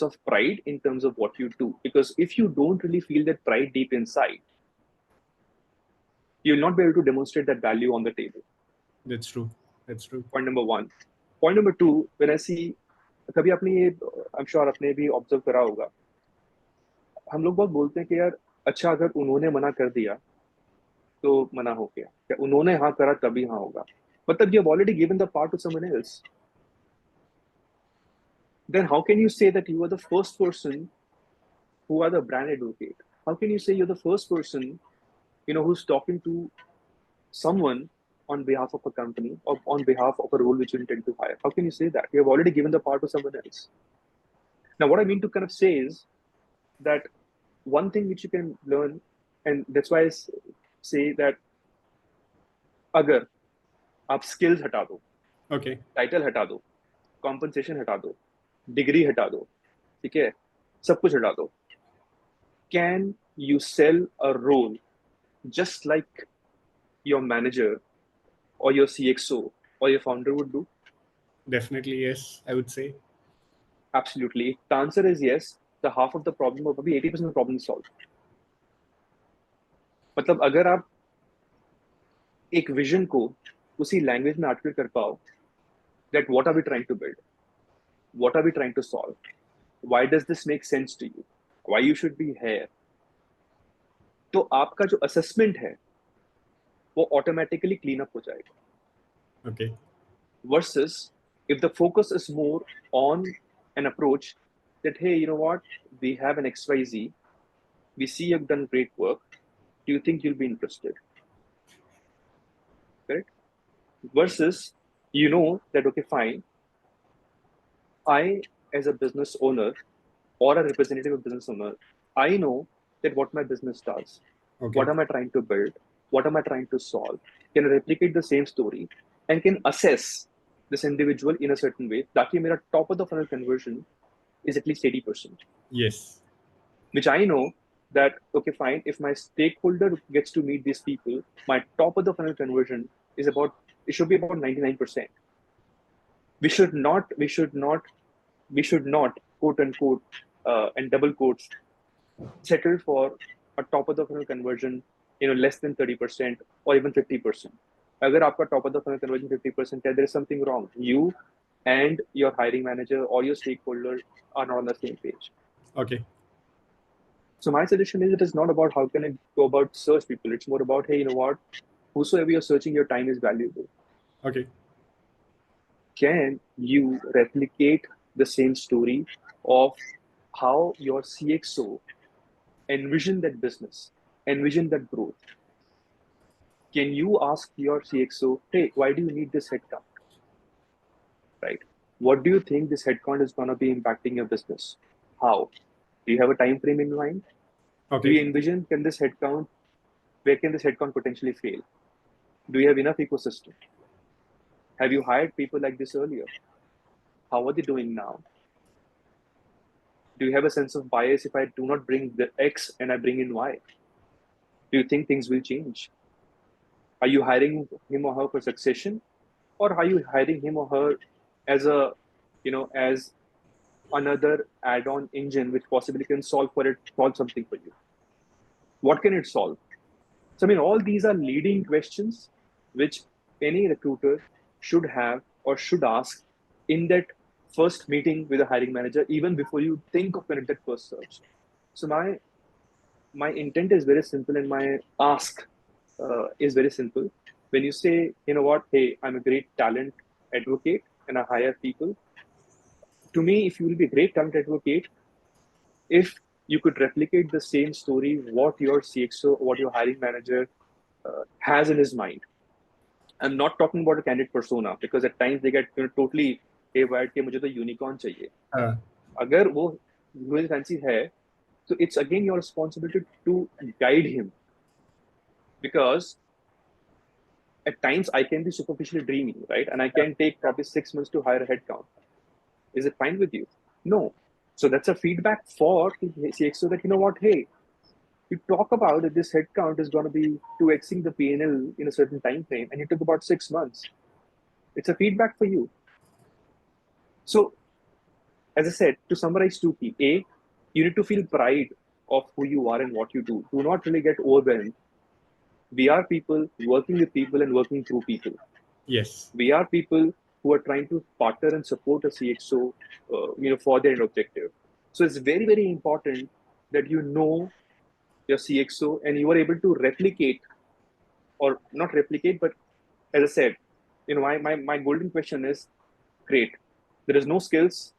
of pride in terms of what you do. Because if you don't really feel that pride deep inside, you will not be able to demonstrate that value on the table. that's true, that's true. Point number one. Point number two, when I see, कभी आपने ये I am sure आपने भी observe करा होगा, हम लोग बहुत बोलते हैं कि यार अच्छा अगर उन्होंने मना कर दिया तो मना हो गया, या उन्होंने हाँ करा तभी हाँ होगा. मतलब you have already given the part two someone else. Then how can you say that you are the first person who are the brand advocate? How can you say you're the first person, who's talking to someone on behalf of a company or on behalf of a role which you intend to hire? How can you say that? You have already given the power to someone else. Now, what I mean to kind of say is that one thing which you can learn, and that's why say that अगर आप skills हटा दो, Okay, title हटा दो, compensation हटा दो, degree हटा दो, ठीक है, सब कुछ हटा दो, can you sell a role just like your manager or your CXO or your founder would do? definitely yes, I would say. Absolutely. If the answer is yes, the half of the problem or probably 80% of the problem is solved. मतलब अगर आप एक vision को उसी language में articulate कर पाओ, that what are we trying to build, what are we trying to solve, why does this make sense to you, why you should be here, तो आपका जो असेसमेंट है वो ऑटोमेटिकली क्लीन अप हो जाएगा. Okay, Versus if the focus is more on an approach that, hey, you know what, we have an XYZ, we see you've done great work, do you think you'll be interested? Correct? Versus that, okay, fine, I, as a business owner or a representative of business owner, I know that what my business does, what okay, am I trying to build, what am I trying to solve, can replicate the same story and can assess this individual in a certain way ताकि मेरा top of the funnel conversion is at least 80%, yes, which I know that, okay, fine, if my stakeholder gets to meet these people, my top of the funnel conversion is it should be about 99%. We should not, quote unquote, and double quotes, settle for a top of the funnel conversion, less than 30% or even 50%. अगर आपका top of the funnel conversion 50% है, there is something wrong. You and your hiring manager or your stakeholder are not on the same page. okay, So my suggestion is, it is not about how can I go about search people. It's more about, hey, you know what? Whosoever you're searching, your time is valuable. okay, Can you replicate the same story of how your CXO envision that business, envision that growth? Can you ask your CXO, hey, why do you need this headcount? Right? What do you think this headcount is going to be impacting your business? How? Do you have a time frame in mind? Do you okay, envision where can this headcount potentially fail? Do you have enough ecosystem? Have you hired people like this earlier? how are they doing now? Do you have a sense of bias if I do not bring the X and I bring in Y? Do you think things will change? Are you hiring him or her for succession, or are you hiring him or her as a, as another add-on engine which possibly can solve something for you? What can it solve? So I mean, all these are leading questions which any recruiter should have or should ask in that first meeting with a hiring manager, even before you think of an that first search. So my intent is very simple, and my ask is very simple. When you say, you know what, hey, I'm a great talent advocate and I hire people, to me, if you will be a great talent advocate, if you could replicate the same story, what your CXO, what your hiring manager has in his mind. I'm not talking about a candidate persona because at times they get totally haywire कि मुझे तो unicorn चाहिए. Uh, अगर वो fancy है, so it's again your responsibility to guide him, because at times I can be superficially dreaming, right? And I can take probably 6 months to hire a headcount. Is it fine with you? No. So that's a feedback for CXO that, you know what, hey, you talk about that this headcount is going to be 2xing the P&L in a certain time frame, and you took about 6 months. It's a feedback for you. So, as I said, to summarize two key: A, you need to feel pride of who you are and what you do. Do not really get overwhelmed. We are people working with people and working through people. yes. We are people who are trying to partner and support a CXO, for their objective. So it's very, very important that you know your CXO and you are able to replicate, or not replicate, but as I said, my golden question is, great. There is no skills,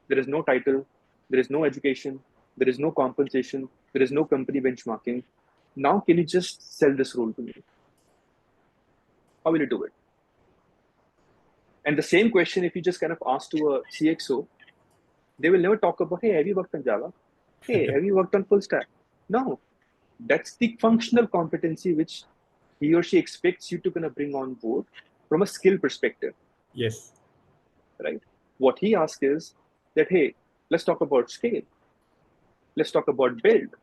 there is no title, there is no education, there is no compensation, there is no company benchmarking. Now, can you just sell this role to me? How will you do it? And the same question, if you just kind of ask to a CXO, they will never talk about, hey, have you worked on Java? Hey, have you worked on full stack? No, that's the functional competency which he or she expects you to kind of bring on board from a skill perspective, Yes. right? What he asks is that, hey, let's talk about scale. Let's talk about build.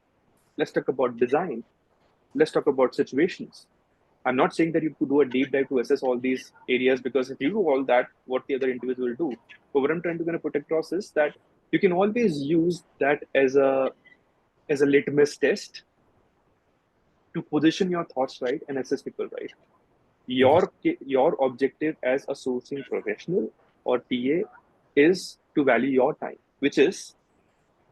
Let's talk about design. Let's talk about situations. I'm not saying that you could do a deep dive to assess all these areas, because if you do all that, what the other individual will do. But what I'm trying to kind of put across is that you can always use that as a litmus test to position your thoughts right and assess people right. Interesting. Your objective as a sourcing professional or TA is to value your time, which is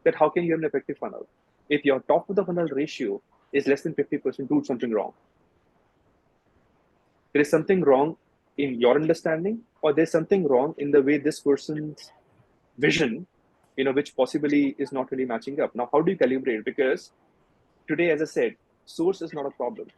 that how can you have an effective funnel? If your top of the funnel ratio is less than 50%, do something wrong. There is something wrong in your understanding, or there's something wrong in the way this person's vision, which possibly is not really matching up. Now, how do you calibrate? Because today, as I said, source is not a problem.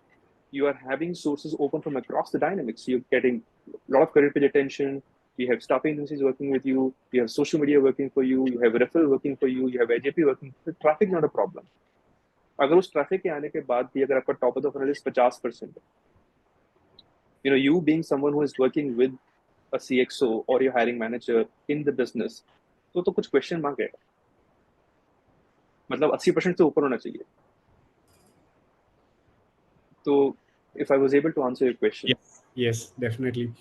You are having sources open from across the dynamics. You're getting a lot of career page attention. You have staffing agencies working with you. You have social media working for you. You have referral working for you. You have AJP working. The traffic is not a problem. अगर उस traffic के आने के बाद भी अगर आपका top of the funnel is 50%, you being someone who is working with a CXO or your hiring manager in the business, तो कुछ क्वेश्चन मार्क है. मतलब 80% से ऊपर होना चाहिए. So if I was able to answer your question. Yes, yes, definitely.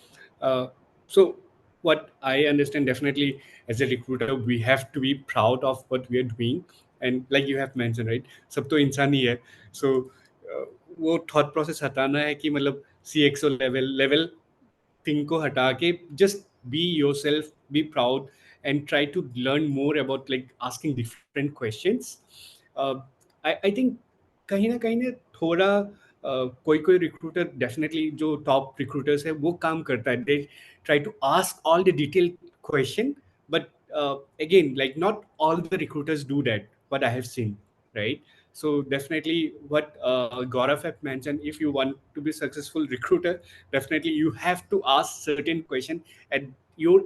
So, what I understand, definitely, as a recruiter, we have to be proud of what we are doing, and like you have mentioned, right? सब तो इंसान ही है. So, वो thought process हटाना है कि मतलब CXO level thing को हटा के just be yourself, be proud, and try to learn more about like asking different questions. uh, I think कहीं ना थोड़ा कोई कोई रिक्रूटर डेफिनेटली जो टॉप रिक्रूटर्स है वो काम करता है they try to ask all the detail question but again like not all the recruiters do that what I have seen, right? So definitely what Gaurav have mentioned, if you want to be successful recruiter, definitely you have to ask certain question at your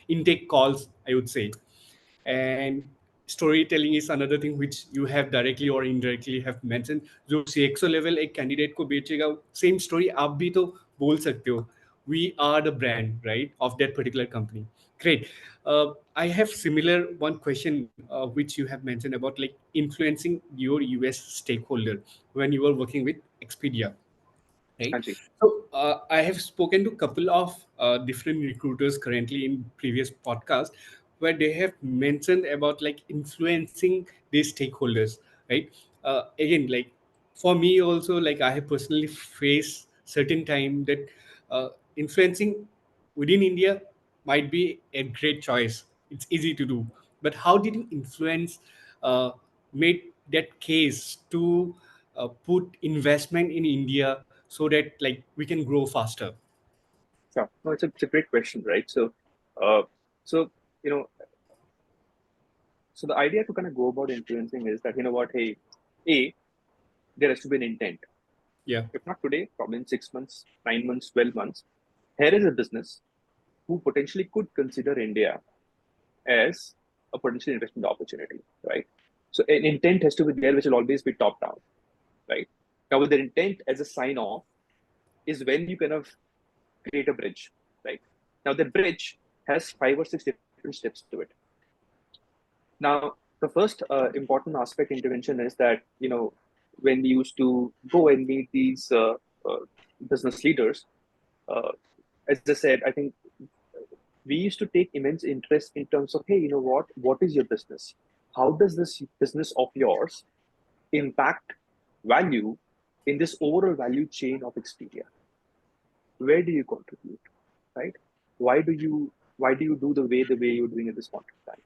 intake calls, I would say. And storytelling is another thing which you have directly or indirectly have mentioned. जो CXO level एक candidate को बेचेगा same story आप भी तो बोल सकते हो. We are the brand, right, of that particular company. Great. I have similar one question which you have mentioned about like influencing your US stakeholder when you were working with Expedia, right? Anji. So I have spoken to a couple of different recruiters currently in previous podcast where they have mentioned about like influencing these stakeholders, right? Again, like for me also, like I have personally faced certain time that influencing within India might be a great choice. It's easy to do, but how did you influence, made that case to put investment in India so that like we can grow faster? Yeah, no, it's a great question, right? Uh, so you know, so the idea to kind of go about influencing is that, you know what, hey, a there has to be an intent. Yeah. If not today, probably in 6 months, 9 months, 12 months. Here is a business who potentially could consider India as a potential investment opportunity, right? So an intent has to be there, which will always be top down, right? Now, with the intent as a sign off is when you kind of create a bridge, right? Now, the bridge has 5 or 6 different steps to it. Now, the first important aspect intervention is that, when we used to go and meet these business leaders, uh, as I said, I think we used to take immense interest in terms of, hey, you know what is your business? How does this business of yours impact value in this overall value chain of Expedia? Where do you contribute, right? Why do you do the way you're doing at this point in time,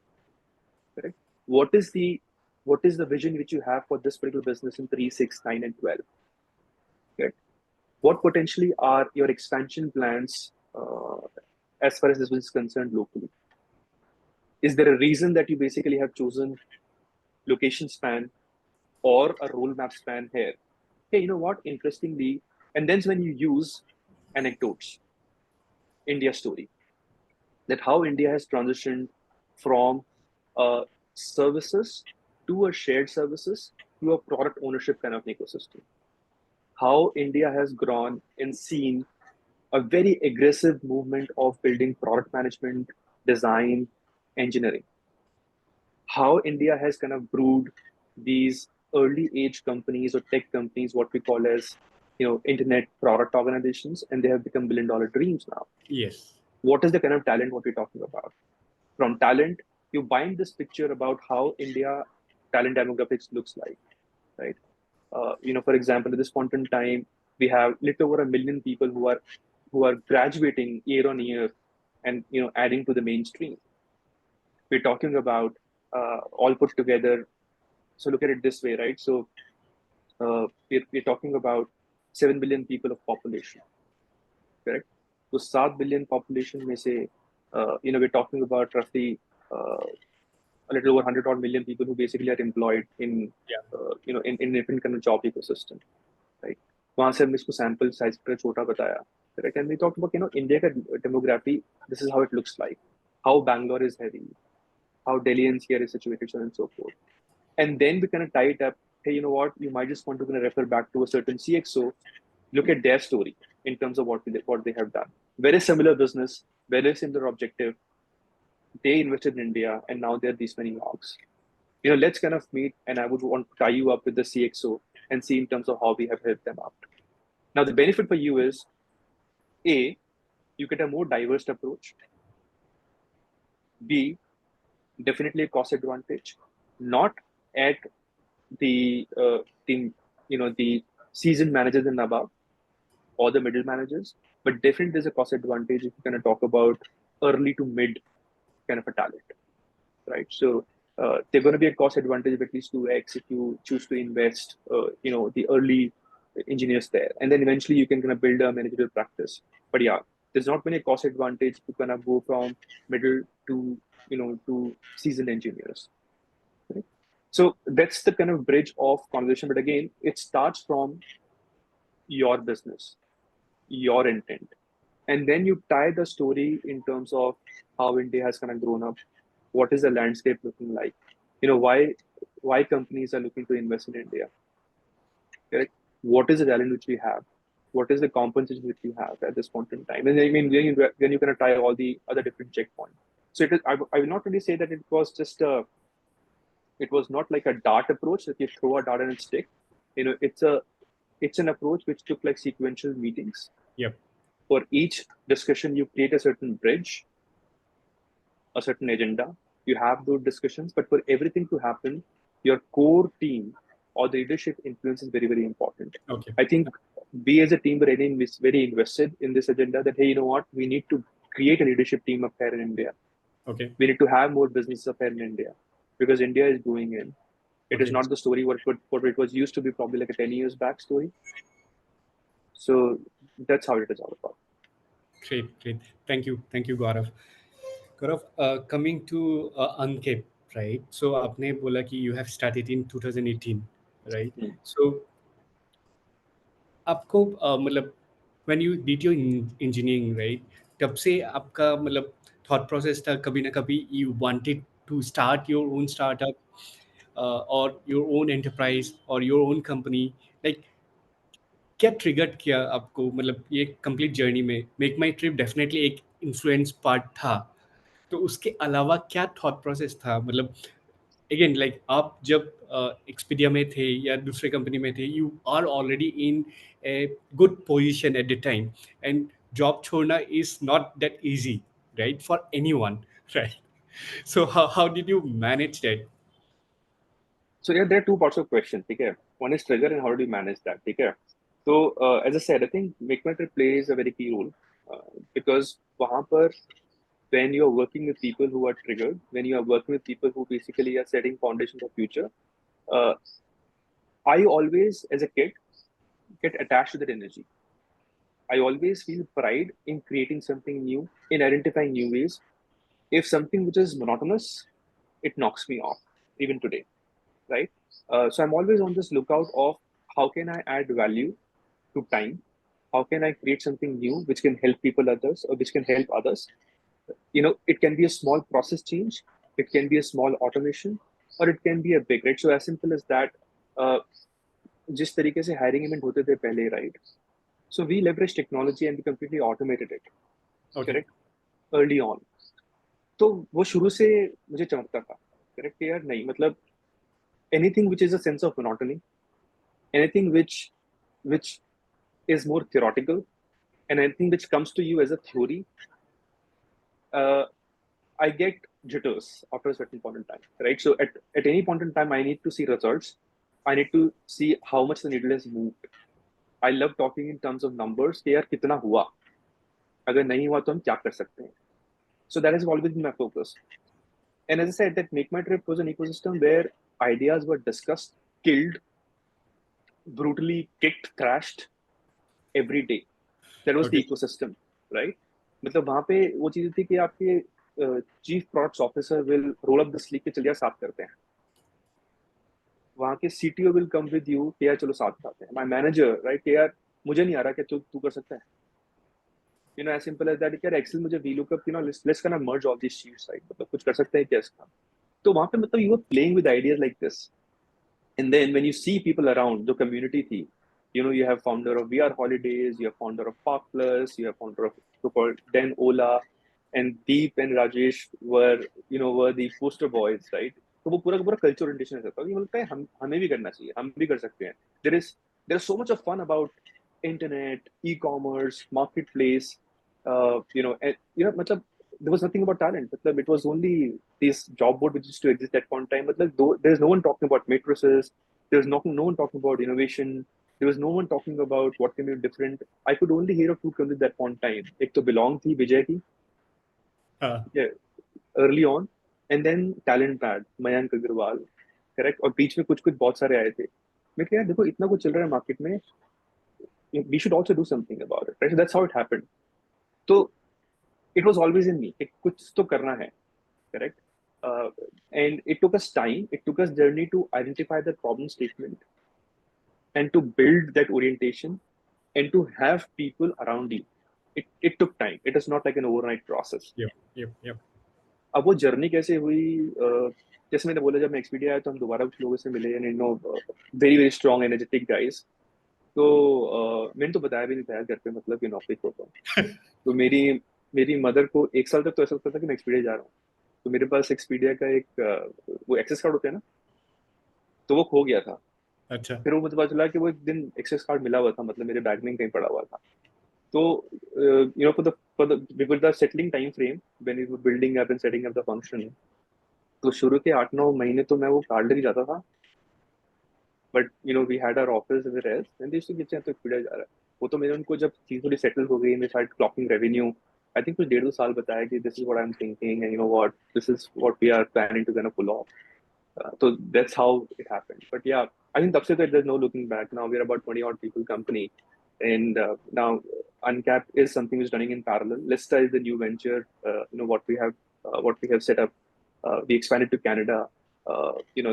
correct? What is the what is the vision which you have for this particular business in 3, 6, 9, and 12? Correct? What potentially are your expansion plans as far as this is concerned locally? Is there a reason that you basically have chosen location span or a role map span here? Hey, you know what? Interestingly, and then when you use anecdotes, India story, that how India has transitioned from services to a shared services to a product ownership kind of ecosystem. How India has grown and seen a very aggressive movement of building product management, design, engineering. How India has kind of brewed these early age companies or tech companies, what we call as internet product organizations, and they have become $1 billion dreams now. Yes. What is the kind of talent what we're talking about? From talent, you bind this picture about how India talent demographics looks like, right? For example, at this point in time, we have little over 1 million people who are graduating year on year, and adding to the mainstream. We're talking about all put together. So look at it this way, right? So we're talking about 7 billion people of population, correct? So 7 billion population may say, we're talking about roughly a little over 100 odd million people who basically are employed in, Yeah. in different kind of job ecosystem, right? वहां से हमने इसको sample size पर छोटा बताया, correct? And we talked about India का demography. This is how it looks like. How Bangalore is heavy, how Delhi NCR is situated, so on and so forth. And then we kind of tie it up. Hey, you know what? You might just want to kind of refer back to a certain CXO, look at their story in terms of what they have done. Very similar business, very similar objective. They invested in India, and now there are these many logs. Let's kind of meet, and I would want to tie you up with the CXO and see in terms of how we have helped them out. Now, the benefit for you is, A, you get a more diverse approach. B, definitely a cost advantage, not at the seasoned managers and above or the middle managers, but definitely there's a cost advantage if you're going to talk about early to mid kind of a talent, right? So they're going to be a cost advantage of at least 2x if you choose to invest, the early engineers there, and then eventually you can kind of build a managerial practice. But yeah, there's not many cost advantage to kind of go from middle to seasoned engineers. Right? So that's the kind of bridge of conversation. But again, it starts from your business, your intent, and then you tie the story in terms of how India has kind of grown up. What is the landscape looking like? Why companies are looking to invest in India? Correct? What is the talent which we have? What is the compensation which we have at this point in time? And I mean, then you kind of tie all the other different checkpoints. So I will not really say that it was just it was not like a dart approach that you throw a dart and it stick. It's an approach which took like sequential meetings. Yep. For each discussion, you create a certain bridge, a certain agenda. You have those discussions, but for everything to happen, your core team or the leadership influence is very, very important. Okay. I think we as a team were very invested in this agenda that, hey, you know what, we need to create a leadership team up here in India. Okay. We need to have more business up here in India because India is going in. It is Okay. not the story what it was used to be probably like a 10 years back story. So that's how it is all about. Great. Great. Thank you, Gaurav. Gaurav, coming to Uncap, right? So आपने बोला कि you have started in 2018, right? Hmm. So आपको मतलब when you did your engineering, right? तब से आपका मतलब thought process था कभी ना कभी you wanted to start your own startup or your own enterprise or your own company, like क्या ट्रिगर्ड किया आपको मतलब ये कंप्लीट जर्नी में? मेक माई ट्रिप डेफिनेटली एक इन्फ्लुएंस पार्ट था, तो उसके अलावा क्या थॉट प्रोसेस था? मतलब अगेन लाइक आप जब एक्सपीडिया में थे या दूसरे कंपनी में थे, you are already in a good position at the time, and job छोड़ना is not that easy, right, for anyone, right? So how did you manage that? So yeah, there are two parts of question. Okay, one is trigger and how do you manage that? Okay, so as I said, I think MakeMyTrip plays a very key role because वहाँ पर when you are working with people who are triggered, when you are working with people who basically are setting foundation for future, uh, I always, as a kid, get attached to that energy. I always feel pride in creating something new, in identifying new ways. If something which is monotonous, it knocks me off, even today, right? So I'm always on this lookout of how can I add value to time? How can I create something new which can help people others or which can help others? It can be a small process change, it can be a small automation, or it can be a big, right? So as simple as that, uh, जिस तरीके से hiring event होते थे पहले, right? So we leveraged technology and we completely automated it, okay. correct? Early on. तो वो शुरू से मुझे चमकता था, करेक्ट? यार नहीं, मतलब anything which is a sense of monotony, anything which is more theoretical, and anything which comes to you as a theory, uh, I get jitters after a certain point in time, right? So at any point in time, I need to see results. I need to see how much the needle has moved. I love talking in terms of numbers. कि यार कितना हुआ? अगर नहीं हुआ तो हम क्या कर सकते हैं? So that has always been my focus. And as I said, that Make My Trip was an ecosystem where ideas were discussed, killed, brutally kicked, thrashed every day. That was the okay. ecosystem, right? मतलब वहाँ पे वो चीज़ थी कि आपके chief products officer will roll up the sleeve के चलिए साथ करते हैं. वहाँ के CTO will come with you कि यार चलो साथ खाते हैं. माय मैनेजर, राइट, कि यार मुझे नहीं आ रहा कि तू कर सकता है. एज सिंपल एज दैट कि यार एक्सेल मुझे V lookup let's can merge all this sheets, right, मतलब कुछ कर सकते हैं क्या इसका? तो वहाँ पे मतलब you are playing with ideas like this. And then when you see people around the community theme, you have founder of VR Holidays, you have founder of Park Plus, you have founder of so-called then Ola, and Deep and Rajesh were the poster boys, right? तो वो पूरा का पूरा culture orientation रहता है कि बोलता है हम हमें भी करना चाहिए, हम भी कर सकते हैं. There is so much of fun about internet, e-commerce, marketplace, मतलब there was nothing about talent. मतलब it was only this job board which used to exist at one time. मतलब there's no one talking about matrices. There's no one talking about innovation. There was no one talking about what can be different. I could only hear of two companies at one time. एक तो belong थी विजय की, हाँ. yeah, early on, and then talent pad Mayank Agarwal, correct, और बीच में कुछ कुछ बहुत सारे आए थे. मैं कहा यार देखो इतना कुछ चल रहा है मार्केट में, we should also do something about it, right? So that's how it happened. तो it was always in me कि कुछ तो करना है, correct? Uh, and it took us time, it took us journey to identify the problem statement and to build that orientation and to have people around you. It took time. It is not like an overnight process. Yep. Yep. Yep. अब वो journey कैसे हुई? जैसे मैंने बोला, जब मैं Expedia आया तो हम दोबारा कुछ लोगों से मिले, and very very strong energetic guys. तो मैंने तो बताया भी नहीं था यार घर पे, मतलब कि नौकरी करता हूँ. तो मेरी मदर को एक साल तक तो ऐसा लगता था कि मैं एक्सपीडिया जा रहा हूँ. तो मेरे पास एक्सपीडिया का एक वो एक्सेस कार्ड होता है ना, तो वो खो गया था। अच्छा। फिर वो मुझे पता चला कि वो एक दिन एक्सेस कार्ड मिला हुआ था, मतलब मेरे बैग में कहीं पड़ा हुआ था। तो before the settling time frame when we were building up and setting up the function, तो शुरू के 8-9 महीने तो मैं वो कार्ड लेके जाता था। But we had our office everywhere else and this too तो एक्सपीडिया जा रहा है। वो तो मैंने उनको जब चीज थोड़ी सेटल हो गई, मैं start clocking revenue, I think कुछ 1.5-2 साल बताया कि this is what I am thinking and what this is what we are planning to kind of pull off. So that's how it happened. But yeah, I think that's it. There's no looking back. Now we're about 20 odd people company, and now Uncap is something which is running in parallel. Lista is the new venture. What we have set up. We expanded to Canada.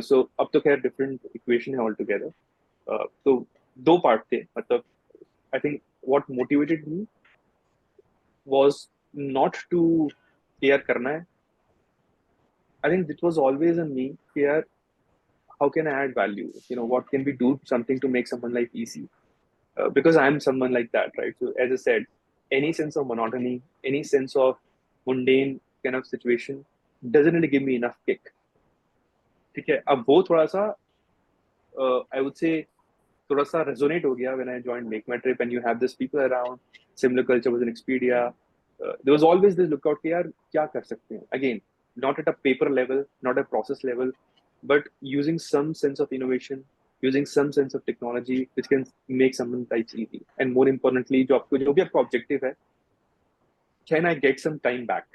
So up to खैर different equation है altogether. So दो part थे. मतलब I think what motivated me was not to care करना है. I think it was always in me कि यार how can I add value? What can we do something to make someone life easy? Because I'm someone like that, right? So as I said, any sense of monotony, any sense of mundane kind of situation doesn't really give me enough kick. ठीक है, अब वो थोड़ा सा I would say थोड़ा सा resonate हो गया when I joined MakeMyTrip and you have this people around, similar culture was in Expedia. There was always this lookout कि यार क्या कर सकते हैं. Again, not at a paper level, not a process level, but using some sense of innovation, using some sense of technology which can make someone's life easy. And more importantly, जो भी आपका objective है, can I get some time back?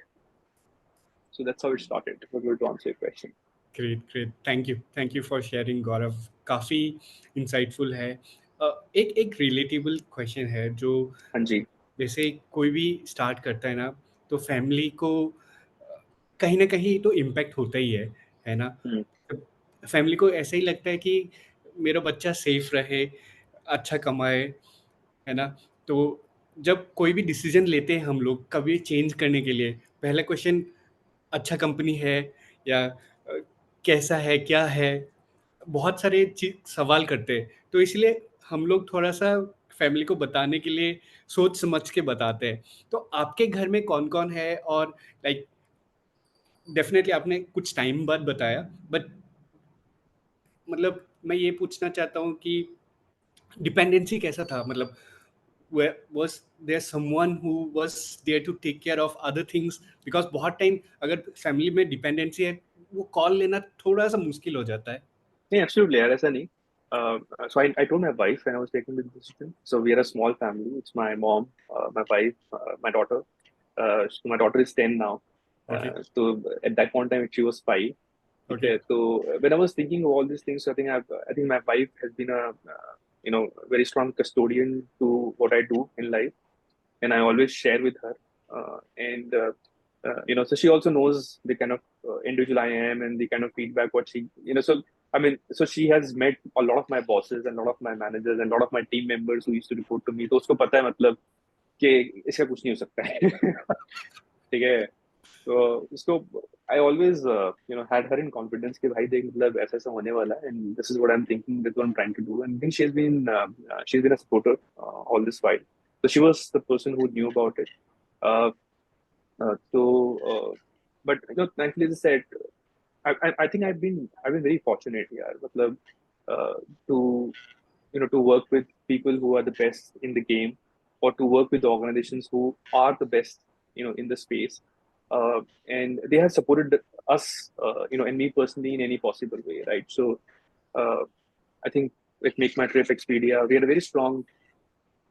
So that's how it started. To answer your question. Great great, thank you for sharing Gaurav, काफ़ी insightful है। एक एक relatable question है जो हाँ जी. जैसे कोई भी स्टार्ट करता है ना, तो फैमिली को कहीं ना कहीं तो इम्पैक्ट होता ही है ना। हम्म. फैमिली को ऐसा ही लगता है कि मेरा बच्चा सेफ रहे, अच्छा कमाए, है ना। तो जब कोई भी डिसीजन लेते हैं हम लोग कभी चेंज करने के लिए, पहला क्वेश्चन अच्छा कंपनी है या कैसा है क्या है, बहुत सारे चीज सवाल करते हैं। तो इसलिए हम लोग थोड़ा सा फैमिली को बताने के लिए सोच समझ के बताते हैं। तो आपके घर में कौन कौन है, और लाइक डेफिनेटली आपने कुछ टाइम बाद बताया, बट मतलब मैं ये पूछना चाहता हूँ कि डिपेंडेंसी कैसा था, मतलब was there someone who was there to take care of other things, because बहुत टाइम अगर फैमिली में डिपेंडेंसी है, वो कॉल लेना थोड़ा सा मुश्किल हो जाता है। Yeah, absolutely. यार ऐसा नहीं. So I told my wife when I was taking the decision. So we are a small family. It's my mom, my wife, my daughter. So my daughter is 10 now. Okay So at that point in time, she was 5. Okay Okay. So when I was thinking of all these things, I think my wife has been a very strong custodian to what I do in life, and I always share with her. And so she also knows the kind of individual I am and the kind of feedback what she, so I mean, so she has met a lot of my bosses and a lot of my managers and a lot of my team members who used to report to me. तो उसको पता है मतलब कि इसका कुछ नहीं हो सकता है. ठीक है. तो उसको I always had her in confidence कि भाई देख मतलब ऐसा ऐसा होने वाला है and this is what I'm thinking, that's what I'm trying to do, and I think she's been a supporter all this while. So she was the person who knew about it. Uh, but thankfully, as I said, I think I've been very fortunate here. मतलब, to to work with people who are the best in the game, or to work with organizations who are the best in the space, and they have supported us, and me personally in any possible way, right? So uh, I think with MakeMyTrip, Expedia, we had a very strong,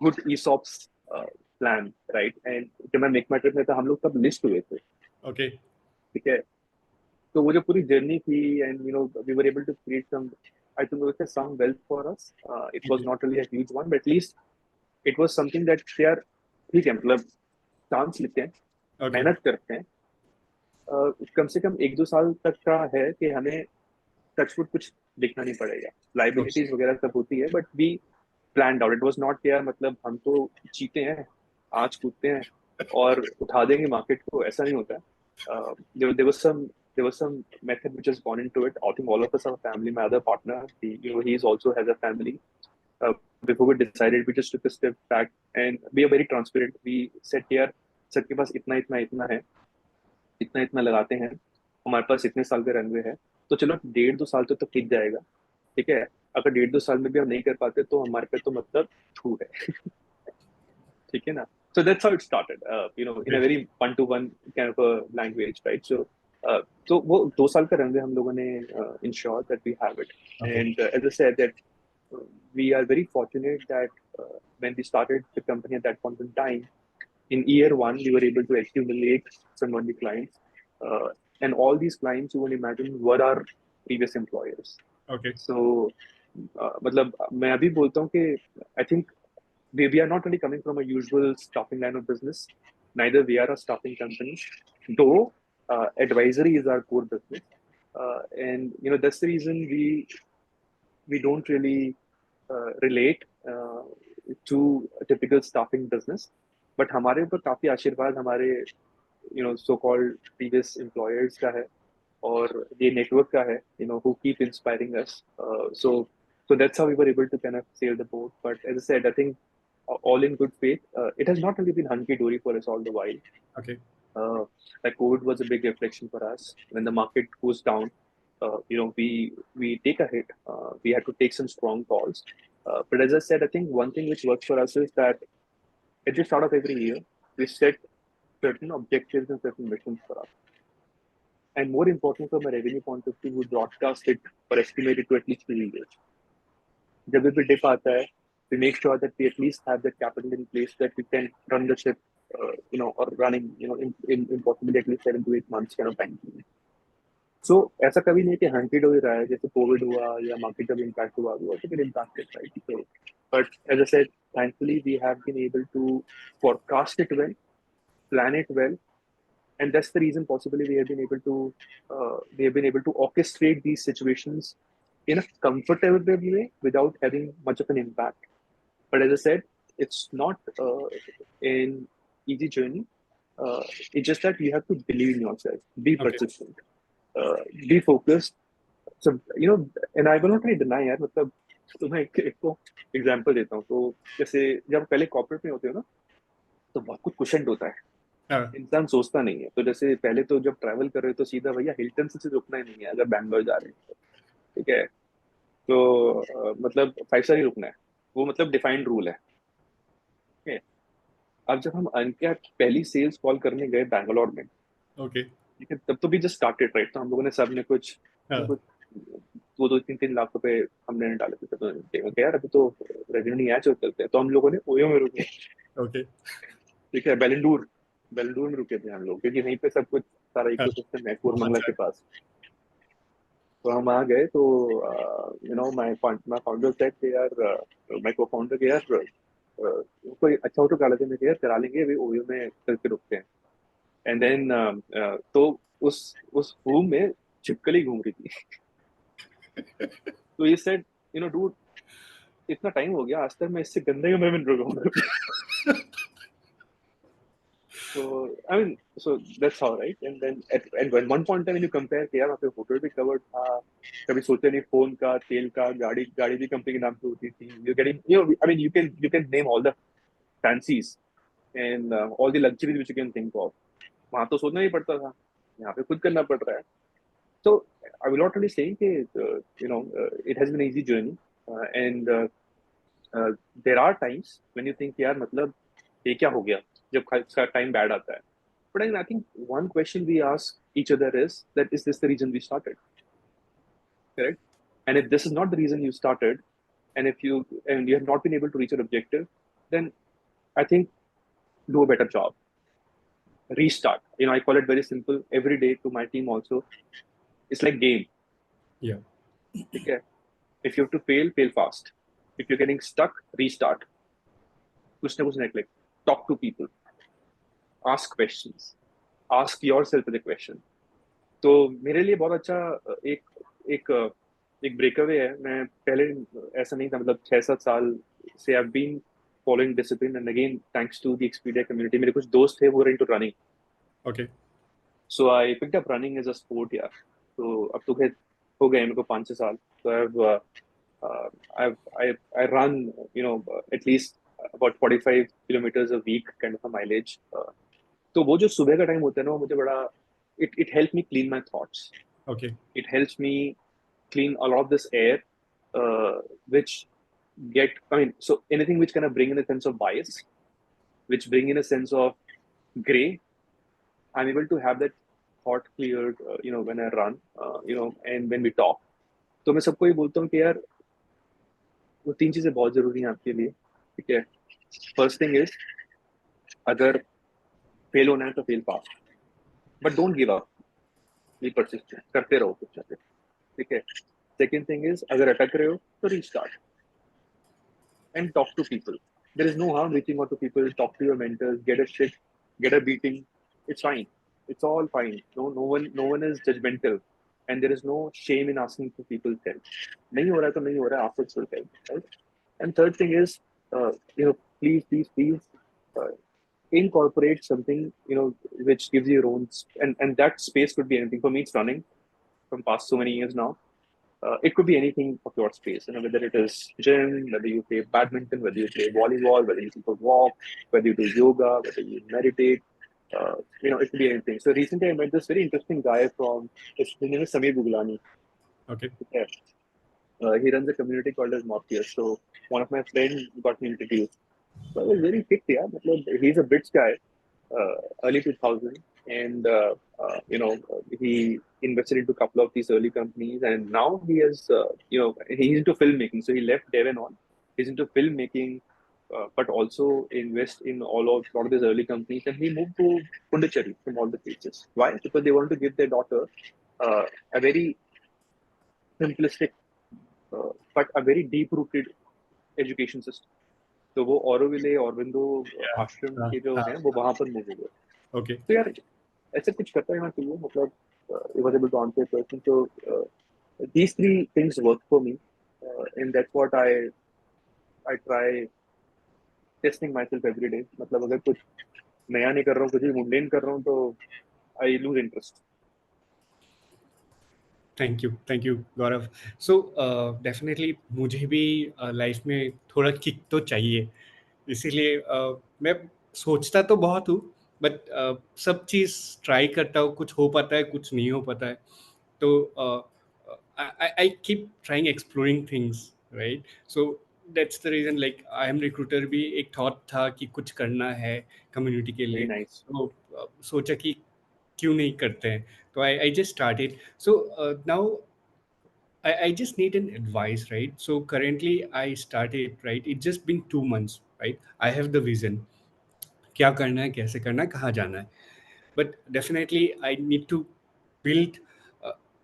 good ESOPs plan, right? And जब मैं MakeMyTrip में था, हम लोग तब list हुए थे, okay ठीक है? तो वो जो पूरी जर्नी थी, and we were able to create some, I think, it was some wealth for us. It was not really a huge one, but at least it was something that यार ठीक है, मतलब चांस लेते हैं, okay मेहनत करते हैं, कम से कम 1-2 साल तक का है कि हमें टचवुड कुछ देखना नहीं पड़ेगा, ओके लाइबिलिटीज वगैरह सब होती है, but we plan out. It was not यार मतलब हम तो जीते हैं, आज कूदते हैं और उठा देंगे मार्केट को, ऐसा नहीं होता है. there was some method which has gone into it. I think all of us are family. My other partner, he is also has a family. uh, Before we decided, we just took a step back and we are very transparent. We said here सबके पास इतना इतना इतना है, इतना इतना लगाते हैं, हमारे पास इतने साल का रनवे है, तो चलो 1.5-2 साल तो खींच जाएगा, ठीक है। अगर 1.5-2 साल में भी हम नहीं कर पाते तो हमारे पे तो मतलब थू है, ठीक है ना। So that's how it started, in a Okay. very one-to-one kind of a language, right? So वो 2 साल का रनवे हम लोगों ने ensure that we have it. Okay. And as I said, that we are very fortunate that when we started the company at that point in time, in year one, we were able to accumulate some money clients. And all these clients, you will imagine, were our previous employers. Okay. So, मतलब मैं अभी बोलता हूँ कि I think we are not really coming from a usual staffing line of business. Neither we are a staffing company, though advisory is our core business. And that's the reason we don't really relate to a typical staffing business. But हमारे ऊपर काफी आशीर्वाद हमारे so called previous employers का है, और ये network का है, who keep inspiring us. So that's how we were able to kind of sail the boat. But as I said, I think all in good faith. It has not really been hunky dory for us all the while. Okay. Uh, like COVID was a big reflection for us. When the market goes down, we take a hit. We had to take some strong calls. But as I said, I think one thing which works for us is that at the start of every year, we set certain objectives and certain missions for us. And more important from a revenue point of view, we broadcast it or estimate it to at least 2 years. जब भी dip आता है, we make sure that we at least have the capital in place that we can run the ship, or running, in possibly at least 7 to 8 months kind of time. So ऐसा कभी नहीं कि hunted हो ही रहा है, जैसे COVID हुआ या market जब impact हुआ, we also get impacted, right? So, but as I said, thankfully we have been able to forecast it well, plan it well, and that's the reason possibly we have been able to orchestrate these situations in a comfortable way without having much of an impact. But as I said, it's not an easy journey. It's just that you have to believe in yourself, be Okay. persistent, be focused. So and I will not really deny यार, मतलब तुम्हें एक को example देता हूँ। तो जैसे जब पहले कॉर्पोरेट में होते हो ना, तो बहुत कुछ कुशनड होता है, इंसान सोचता नहीं है। तो जैसे पहले तो जब ट्रैवल कर रहे हो तो सीधा भैया हिल्टन से रुकना ही नहीं है अगर बैंगलोर जा रहे हैं तो, ठीक है। तो मतलब 5 स्टार ही रुकना है, वो मतलब डिफाइंड रूल है, ठीक है। अब जब हम अनकैप पहली सेल्स कॉल करने गए बैंगलोर में, Okay. ठीक है, तब तो भी जस्ट स्टार्टेड, राइट। तो हम लोगों ने सब ने कुछ कुछ 2-3 लाख रुपए हमने डाले थे। तो देखा यार अभी तो रेवेन्यू नहीं आया, चल चलते हैं। तो हम लोगों ने ओयो में रुके, Okay. ठीक है। बेलंडूर बेलंडूर में रुके थे हम लोग, क्योंकि वहीं पे सब कुछ सारा इकोसिस्टम है कोरमंगला के पास। तो हम आ गए तो माय फाउंडर सेड कि यार, माय को फाउंडर के यार, कोई अच्छा ऑटो करा लेते हैं, यार करा लेंगे, अभी ओयो में चल के रुकते हैं। एंड देन तो उस रूम में छिपकली घूम रही थी। तो ये सेड, डूड, इतना टाइम हो गया, आज तक मैं इससे गंदे कमरे में नहीं रुका हूँ। So I mean, so that's how, right? And then at one point in time when you compare कि यार वहाँ पे होटल भी कवर्ड था, कभी सोचे नहीं, फोन का, तेल का, गाड़ी गाड़ी भी कंपनी के नाम पे होती थी। You're getting, I mean, you can name all the fancies and all the luxuries which you can think of. वहाँ तो सोचना ही पड़ता था, यहाँ पे खुद करना पड़ रहा है। So I will not really say that it has been an easy journey, and there are times when you think यार मतलब ये क्या हो गया, जब टाइम बैड आता है। But I think one question we ask each other is this the reason we started? Correct? And if this is not the reason you started, and if you have not been able to reach your objective, then I think do a better job. Restart. I call it very simple every day to my team also. It's like game. Yeah. Okay. If you have to fail, fail fast. If you're getting stuck, restart. कुछ ना कुछ नहीं, like talk to people, ask questions, ask yourself the question. तो मेरे लिए बहुत अच्छा एक एक एक ब्रेकअवे है। मैं पहले ऐसा नहीं था, मतलब 6-7 साल से I been following discipline, and again thanks to the Expedia community. मेरे कुछ दोस्त थे वो were into running, Okay. So I picked up running as a sport यार। तो अब तो खैर हो गए मेरे को 5-6 साल। तो I run, at least about 45 kilometers a week kind of a mileage. तो वो जो सुबह का टाइम होता है ना, वो मुझे बड़ा it helped me clean my thoughts. Okay. It helps me clean a lot of this air, which so anything which kind of bring in a sense of bias, which bring in a sense of gray, I'm able to have that thought cleared, when I run, and when we talk. तो मैं सबको ये बोलता हूँ कि यार वो तीन चीजें बहुत जरूरी हैं आपके लिए, ठीक है? फर्स्ट थिंग इज, अगर फेल होना है तो fail pass, but don't give up, be persistent, करते रहो कुछ ना कुछ, ठीक है? सेकंड थिंग इज, अगर अटक रहे हो तो restart and talk to people. There is no harm reaching out to people, talk to your mentors, get a shit, get a beating. It's fine. It's all fine. No one is judgmental, and there is no shame in asking for people's help. नहीं हो रहा तो नहीं हो रहा. Ask for help, right? And third thing is, please, uh, incorporate something, which gives you your own, and that space could be anything. For me, it's running from past so many years now. It could be anything of your space, whether it is gym, whether you play badminton, whether you play volleyball, whether you take a walk, whether you do yoga, whether you meditate. It could be anything. So recently, I met this very interesting guy his name is Samir Buglani. Okay. Yeah. He runs a community called as Morpheus. So one of my friends got me introduced. So I was very picked, yeah. He's a Brits guy, early 2000, and he invested into a couple of these early companies, and now he has, he's into filmmaking. So he left Dev and all. He's into filmmaking, but also invest in lot of these early companies, and he moved to Pondicherry from all the places. Why? Because they want to give their daughter a very simplistic, but a very deep-rooted education system. तो वो Auroville Aurobindo Yeah. आश्रम के जो हैं वो वहां पर move हुए. Okay. तो यार ऐसे कुछ करता है चाहिए, मतलब it was able to answer your question. So these three things work for me, and that's what I try testing myself every day. मतलब अगर कुछ नया नहीं कर रहा हूँ, कुछ भी मुंडेन कर रहा हूँ, तो I lose interest. Thank you Gaurav. So definitely मुझे भी लाइफ में थोड़ा किक तो चाहिए, इसीलिए मैं सोचता तो बहुत हूँ, बट सब चीज़ ट्राई करता हूँ, कुछ हो पाता है, कुछ नहीं हो पाता है. तो I keep trying exploring things, right? So that's the reason, like I am recruiter भी एक थॉट था कि कुछ करना है कम्युनिटी के Very लिए. nice. तो सोचा कि क्यों नहीं करते हैं. तो I just started. So now I just need an advice, right? So currently I started, right? It's just been 2 months, right? I have the vision. क्या करना है, कैसे करना है, कहाँ जाना है. But definitely I need to build.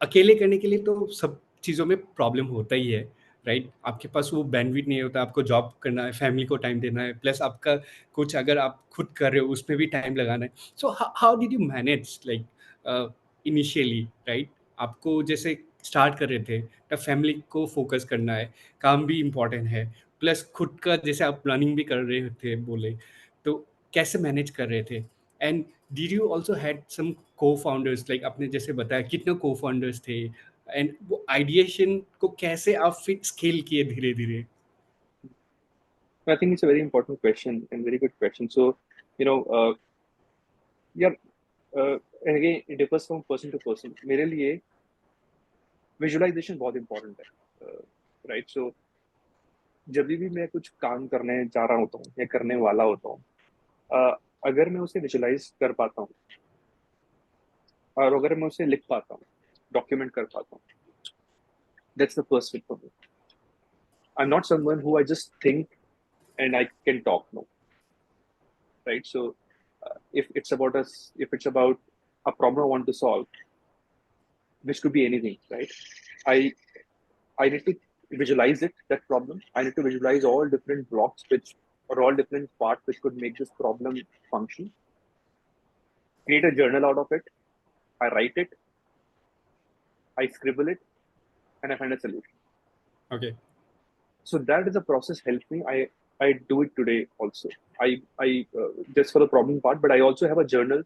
अकेले करने के लिए तो सब चीज़ों में प्रॉब्लम होता ही है, राइट? आपके पास वो बैंडविड्थ नहीं होता, आपको जॉब करना है, फैमिली को टाइम देना है, प्लस आपका कुछ अगर आप खुद कर रहे हो उसमें भी टाइम लगाना है. सो how did you manage, like initially, right? आपको जैसे स्टार्ट कर रहे थे तब फैमिली को फोकस करना है, काम भी इम्पोर्टेंट है, प्लस खुद का जैसे आप प्लानिंग भी कर रहे थे बोले, तो कैसे मैनेज कर रहे थे. And did you also had some cofounders, like आपने जैसे बताया कितने को फाउंडर्स थे, एंड वो आइडिएशन को कैसे आप फिर स्केल किए धीरे धीरे. I think it's a very important question and very good question. So, you know, yeah, and again, it differs from person to person. मेरे लिए visualization बहुत important है, right? So, जब भी मैं कुछ काम करने जा रहा होता हूँ या करने वाला होता हूँ, अगर मैं उसे विजुलाइज कर पाता हूँ और अगर मैं उसे लिख पाता हूँ, डॉक्यूमेंट कर पाता हूँ, that's the first step for me. I'm not someone who I just think and I can talk, no, right? So if it's about a problem I want to solve, which could be anything, right? I need to visualize that problem. I need to visualize all different blocks or all different parts which could make this problem function. Create a journal out of it. I write it, I scribble it, and I find a solution. Okay. So that is a process helps me. I do it today also. I just for the problem part, but I also have a journal.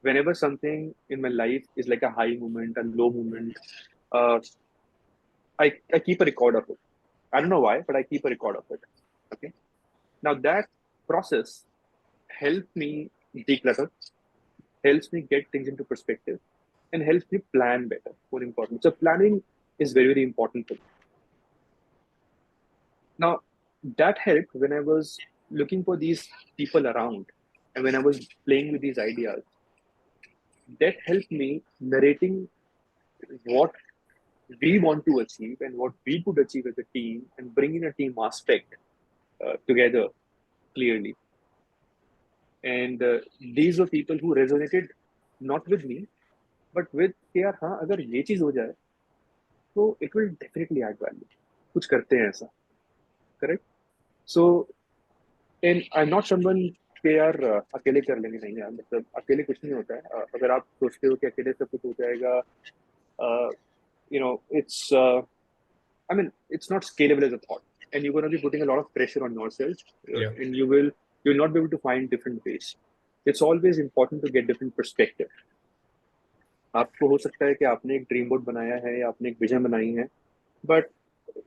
Whenever something in my life is like a high moment and low moment, uh, I keep a record of it. I don't know why, but I keep a record of it. Okay. Now that process helps me declutter, helps me get things into perspective. and helps me plan better. More important. So planning is very, very important for me. Now, that helped when I was looking for these people around and when I was playing with these ideas. That helped me narrating what we want to achieve and what we could achieve as a team and bringing a team aspect together clearly. And these were people who resonated not with me, but with कि यार हाँ अगर ये चीज हो जाए तो it will definitely add value. कुछ करते हैं ऐसा, correct? So and I'm not someone कि यार अकेले कर लेंगे नहीं यार मतलब अकेले कुछ नहीं होता है अगर आप सोचते हो कि अकेले सब कुछ हो जाएगा uh, it's I mean, it's not scalable as a thought, and you're going to be putting a lot of pressure on yourself, Yeah. and you'll not be able to find different ways. It's always important to get different perspective. आपको हो सकता है कि आपने एक dream board बनाया है या आपने एक विजन बनाई है, but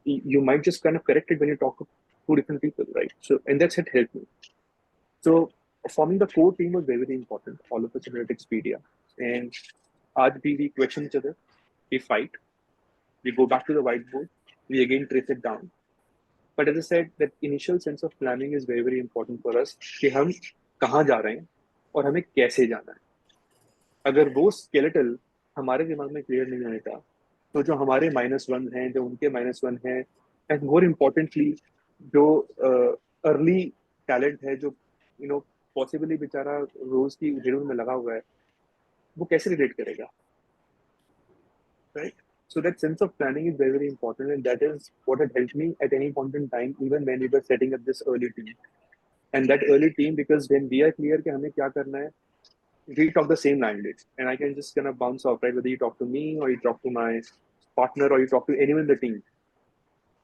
you might just kind of correct it when you talk to two different people, right? So, and that's it helped me. So, forming the core team was very, very important. All of us here at Expedia, and आज भी we question each other, we fight, we go back to the whiteboard, we again trace it down. But as I said, that initial sense of planning is very, very important for us कि हम कहाँ जा रहे हैं और हमें कैसे जाना है. अगर वो स्केलेटल हमारे दिमाग में क्लियर नहीं आएगा तो जो हमारे -1 हैं जो उनके -1 हैं एंड मोर इम्पोर्टेंटली जो अर्ली टैलेंट है जो पॉसिबली बेचारा रोज की उधेड़ में लगा हुआ है वो कैसे रिलेट करेगा, right? So that sense of planning is very, very important, and that is what had helped me at any point in time, even when we were setting up this early team. And that early team, because when we are clear कि हमें क्या करना है, we talk the same language, and I can just kind of bounce off, right? Whether you talk to me or you talk to my partner or you talk to anyone in the team,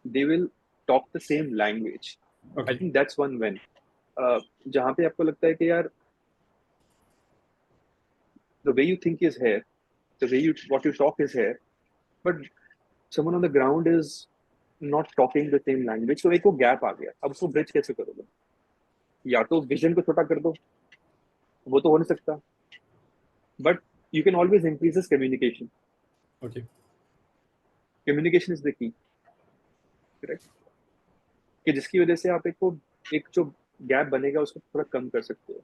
they will talk the same language. I Okay. think that's one win. जहाँ पे आपको लगता है कि यार the way you think is here, the way you what you talk is here, but someone on the ground is not talking the same language. तो एक वो गैप आ गया. अब उसको ब्रिज कैसे करोगे? या तो विजन को छोटा कर दो, वो तो हो नहीं सकता. But you can always increase this communication. Okay. Communication is the key, correct? कि जिसकी वजह से आप एक जो गैप बनेगा उसको थोड़ा कम कर सकते हो.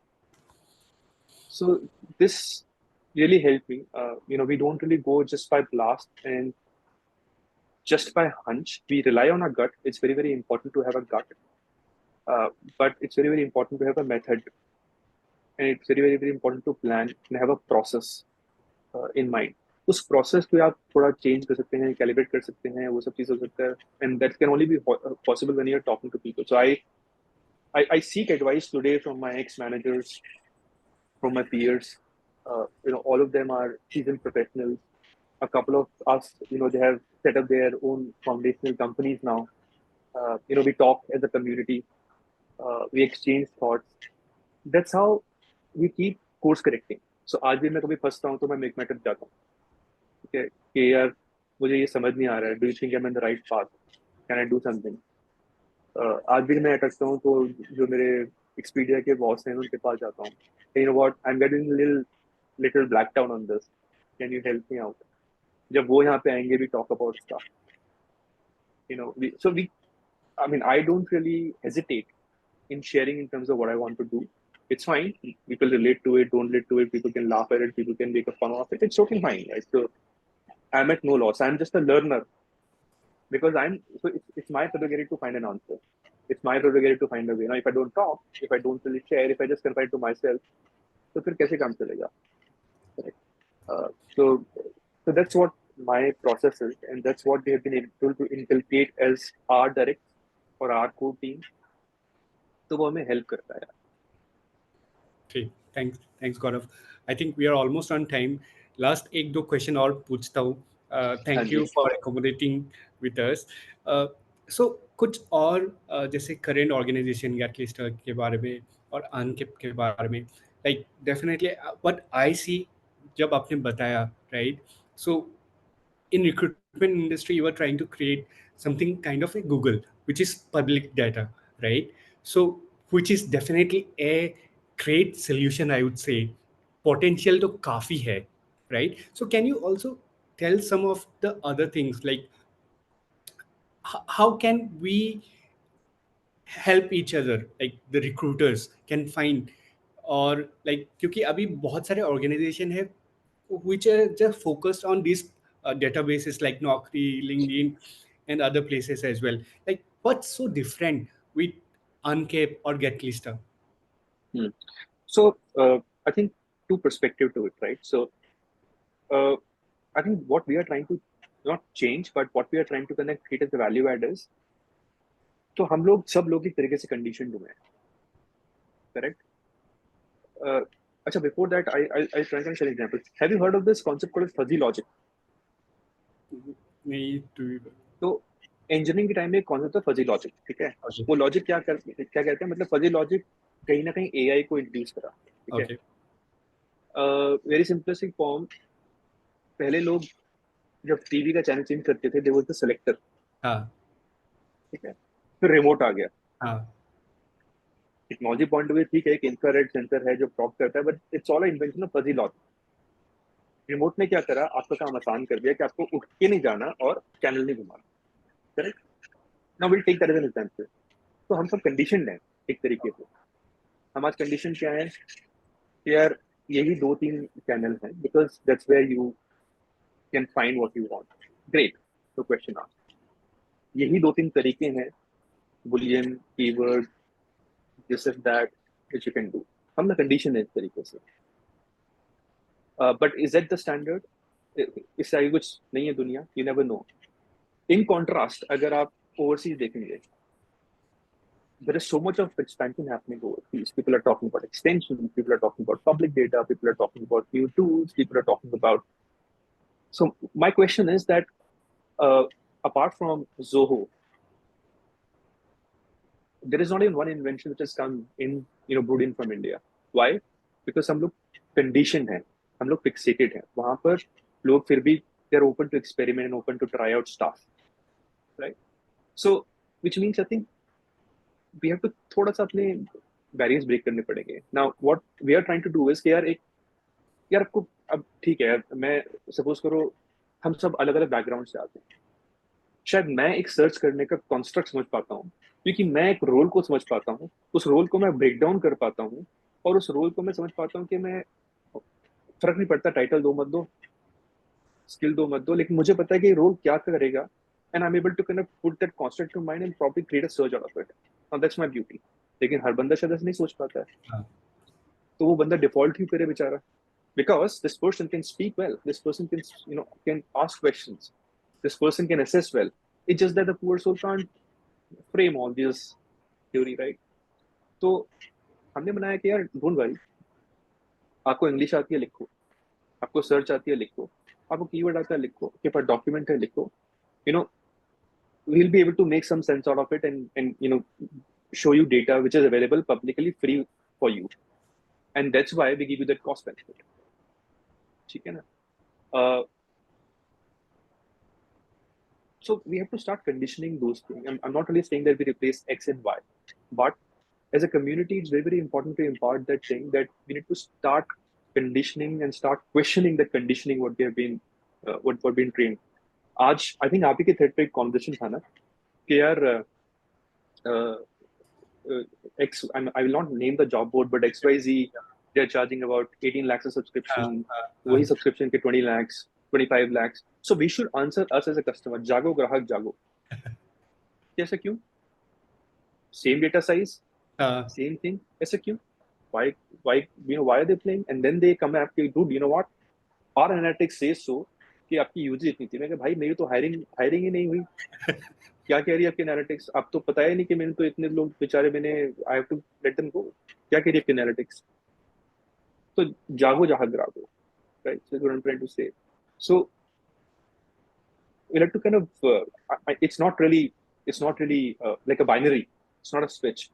So this really helped me. We don't really go just by blast and just by hunch. We rely on our gut. It's very, very important to have a gut. But it's very, very important to have a method. And it's very, very, very important to plan and have a process in mind. उस process को आप थोड़ा change कर सकते हैं, calibrate कर सकते हैं, वो सब चीज़ हो सकता है. And that can only be possible when you are talking to people. So I seek advice today from my ex-managers, from my peers. All of them are seasoned professionals. A couple of us, they have set up their own foundational companies now. We talk as a community. We exchange thoughts. That's how we keep course correcting. So आज भी मैं कभी फंसता हूँ तो मैं MakeMyTrip जाता हूँ. ठीक है कि यार मुझे ये समझ नहीं आ रहा है. Do you think I am in the right path? Can I do something? आज भी मैं अटकता हूँ तो जो मेरे एक्सपीडिया के बॉस हैं उनके पास जाता हूँ. You know what, I am getting little black down on this, can you help me out? जब वो यहाँ पे आएंगे, we talk about stuff. So we I mean, I don't really hesitate in sharing in terms of what I want to do. It's fine. People relate to it, don't relate to it. People can laugh at it. People can make a fun of it. It's totally fine, right? So I'm at no loss. I'm just a learner because it's my prerogative to find an answer. It's my prerogative to find a way. Now, if I don't talk, if I don't really share, if I just confide to myself, तो फिर कैसे काम चलेगा? Correct. Uh, so, so that's what my process is, and that's what we have been able to inculcate as our direct or our core team. तो वो हमें help करता है. Okay. Thanks Gaurav. I think we are almost on time. Last एक दो question और पूछता हूँ. हाँ Thank ji. you for accommodating with us. So कुछ और जैसे current organization GetLista के बारे में और Uncap के बारे में, like definitely what I see जब आपने बताया, right? So in recruitment industry you are trying to create something kind of a Google which is public data, right? So which is definitely a great solution, I would say. Potential तो काफी है, right? So can you also tell some of the other things, like how can we help each other, like the recruiters can find, और like क्योंकि अभी बहुत सारे organization है which are just focused on these databases like Naukri, LinkedIn, and other places as well. Like what's so different with Uncap or GetLista? Hmm. So I think two perspective to it, right? So uh, I think what we are trying to not change, but what we are trying to connect create as the value add is, तो हम लोग सब लोग एक तरीके से condition हुए हैं, correct? Uh, अच्छा, before that, I try to share an example. Have you heard of this concept called fuzzy logic? नहीं to तो इंजीनियरिंग के टाइम में एक कॉन्सेप्ट था फजी लॉजिक, ठीक है? okay वो लॉजिक क्या कहते हैं, मतलब फजी लॉजिक कहीं ना कहीं एआई को इंट्रोड्यूस करा, ठीक है? okay वेरी सिंपलिस्टिक फॉर्म, पहले लोग जब टीवी का चैनल चेंज करते थे, दे वाज द सेलेक्टर, हाँ ठीक है? फिर रिमोट आ गया। हाँ टेक्नोलॉजी पॉइंट ऑफ व्यू ठीक है, एक इंफ्रारेड सेंसर है जो टॉक करता है, but it's all invention of fuzzy logic. Remote ने क्या करा, आपका काम आसान कर दिया कि आपको उठ के नहीं जाना और चैनल नहीं घुमाना, correct? Now will take that as an example. तो हम सब कंडीशनड हैं एक तरीके से। हम आज कंडीशन क्या है कि यार यही दो तीन चैनल हैं, because that's where you can find what you want. Great, तो क्वेश्चन आस्क, यही दो तीन तरीके हैं, boolean, keyword, this is that, which you can do. हम ना कंडीशन है इस तरीके से, but is that the standard? इससे आगे कुछ नहीं है दुनिया, you never know. In contrast अगर आप ओवरसीज देखेंगे, there is so much of expansion happening overseas. People are talking about extensions, people are talking about public data, people are talking about new tools, people are talking about. So my question is that uh, apart from Zoho, there is not even one invention which has come in, brewed in from India. Why? Because हम लोग conditioned हैं, हम लोग fixated हैं. वहाँ पर लोग फिर भी they're open to experiment and open to try out stuff, right? So which means I think we have to थोड़ा सा अपने barriers break करने पड़ेंगे. Now what we are trying to do is कि यार आपको अब ठीक है यार, मैं सपोज करो हम सब अलग अलग बैकग्राउंड से आते हैं, शायद मैं एक सर्च करने का कॉन्स्ट्रक्ट समझ पाता हूँ क्योंकि मैं एक रोल को समझ पाता हूँ, उस रोल को मैं ब्रेक डाउन कर पाता हूँ, और उस रोल को मैं समझ पाता हूँ कि मैं, फर्क नहीं पड़ता टाइटल दो मत दो, स्किल दो मत दो, लेकिन मुझे पता है कि रोल क्या करेगा, and I am able to can put that construct to mind and probably create a search out of it. Now that's my beauty. लेकिन हर बंदा शायद ऐसे नहीं सोच पाता है, हाँ तो वो बंदा डिफॉल्ट क्यों करे बेचारा? Because this person can speak well, this person can, can ask questions, this person can assess well. It's just that the poor soul can't frame all this theory, right? तो हमने बनाया कि यार डोंट वरी, आपको English आती है लिखो, आपको सर्च आती है लिखो, आपको कीवर्ड आता है लिखो, आपके पास डॉक्यूमेंट है लिखो, you know we'll be able to make some sense out of it, and show you data which is available publicly free for you, and that's why we give you that cost benefit, ठीक है ना? uh, So we have to start conditioning those things. I'm not really saying that we replace X and Y, but as a community, it's very, very important to impart that thing that we need to start conditioning and start questioning the conditioning what we have been, what we've been trained. आज I think आप ही के thread पे एक conversation था ना कि यार uh, X, I will not name the job board, but XYZ, they're charging about 18 lakhs a हाँ subscription. हाँ वही हाँ subscription के 20 lakhs, 25 lakhs. So we should answer us as a customer, जागो ग्राहक जागो. ऐसा क्यों? Same data size, हाँ same thing. ऐसा क्यों? Why, why are they playing? And then they come after you, dude, you know what? Our analytics says so कि आपकी यूज इतनी थी। मैं कहा भाई मेरी तो हायरिंग ही नहीं हुई, क्या कह रही है आपकी एनालिटिक्स? आप तो पता ही नहीं कि मैंने तो इतने लोग बेचारे, मैंने I have to let them go. क्या कह रही है आपकी एनालिटिक्स? तो जागो जहां ग्रागो, right? So what I am trying to say, so we have to kind of it's not really like a binary, it's not a switch.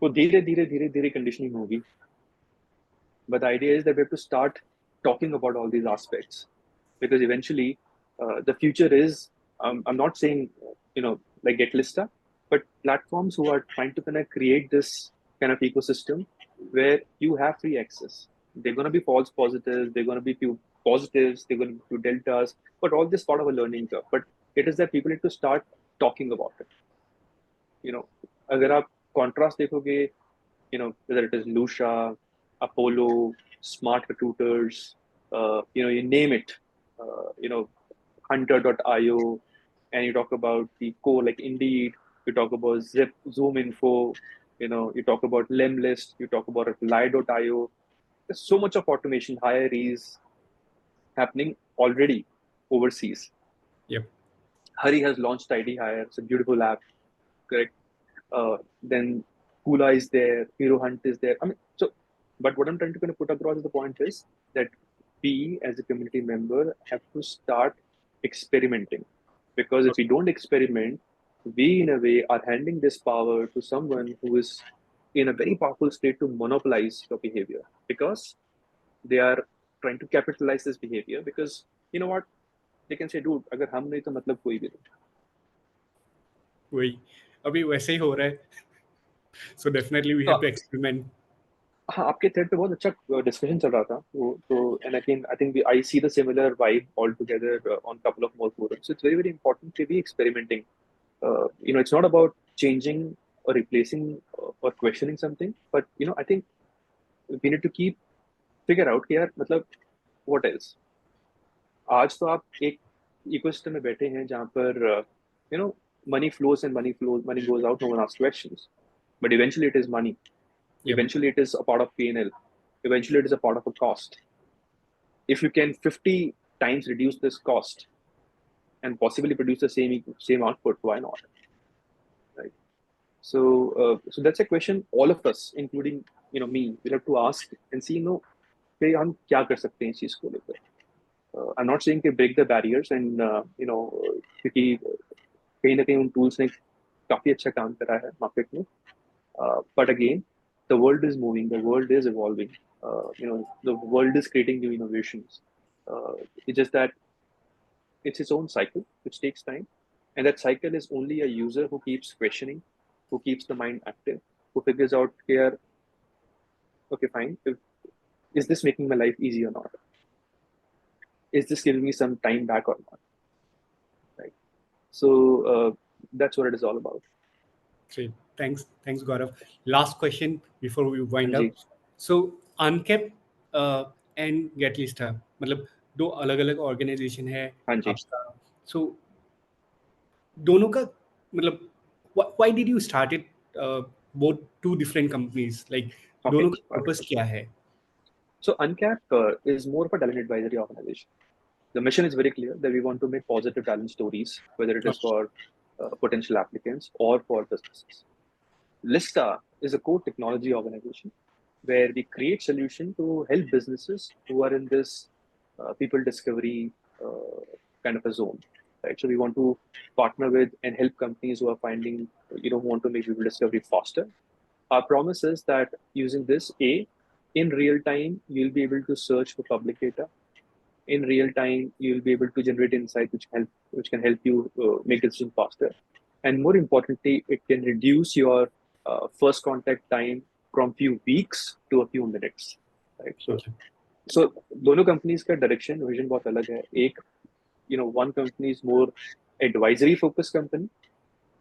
तो धीरे धीरे धीरे धीरे कंडीशनिंग होगी, but the idea is that we have to start talking about all these aspects, because eventually the future is, I'm not saying like GetLista, but platforms who are trying to kind of create this kind of ecosystem where you have free access. They're going to be false positives, they're going to be few positives, they're going to be few deltas, but all this part of a learning curve. But it is that people need to start talking about it. अगर आप contrast देखोगे, whether it is Lucia, Apollo, Smart Recruiters, you name it, Hunter.io, and you talk about the core like Indeed, you talk about Zip, Zoom Info, you talk about Lemlist, you talk about Reply.io. There's so much of automation, hires happening already overseas. Yep. Hari has launched ID Hire. It's a beautiful app, correct? Then Kula is there, Hero Hunt is there. I mean, so, but what I'm trying to kind of put across the point is that we as a community member have to start experimenting, because if we don't experiment, we in a way are handing this power to someone who is in a very powerful state to monopolize your behavior, because they are trying to capitalize this behavior. Because you know what, they can say, dude, अगर हम नहीं तो मतलब कोई भी नहीं. वही अभी वैसे ही हो रहा है. So definitely we तो have to experiment. हाँ, आपके थ्रेड पे बहुत अच्छा डिस्कशन चल रहा था, तो and I think I see the similar vibe all together on couple of more forums. It's very very important to be experimenting. It's not about changing or replacing or questioning something, but I think we need to keep figure out कि यार मतलब what else. आज तो आप एक ecosystem में बैठे हैं जहाँ पर money flows and money goes out, no one asks questions, but eventually it is money. Yep. Eventually it is a part of P&L. Eventually it is a part of a cost. If you can 50 times reduce this cost and possibly produce the same output, why not? Right. So that's a question all of us, including me, will have to ask and see कि हम क्या कर सकते हैं इस चीज को लेकर. I'm not saying to break the barriers and क्योंकि कहीं ना कहीं उन tools ने काफी अच्छा काम करा है market में. But again, the world is moving, the world is evolving. The world is creating new innovations. It's just that it's its own cycle, which takes time. And that cycle is only a user who keeps questioning, who keeps the mind active, who figures out here, okay, fine, is this making my life easy or not? Is this giving me some time back or not? Right. So that's what it is all about. Great. Thanks, Gaurav. Last question before we wind हाँ जी. up. So Uncapped and GetLista, मतलब दो अलग-अलग organisation है हाँ जी. आपका. So दोनों का मतलब why did you start it both two different companies? Like Okay. दोनों का Okay. purpose क्या है? So Uncap is more of a talent advisory organization. The mission is very clear that we want to make positive talent stories, whether it is for potential applicants or for businesses. Lista is a core technology organization where we create solutions to help businesses who are in this people discovery kind of a zone. Right? So we want to partner with and help companies who are finding, who want to make people discovery faster. Our promise is that using this, in real time, you'll be able to search for public data. In real time, you'll be able to generate insight which can help you make decisions faster. And more importantly, it can reduce your first contact time from few weeks to a few minutes. Right. So दोनों companies का direction vision बहुत अलग है. एक, one company is more advisory focused company,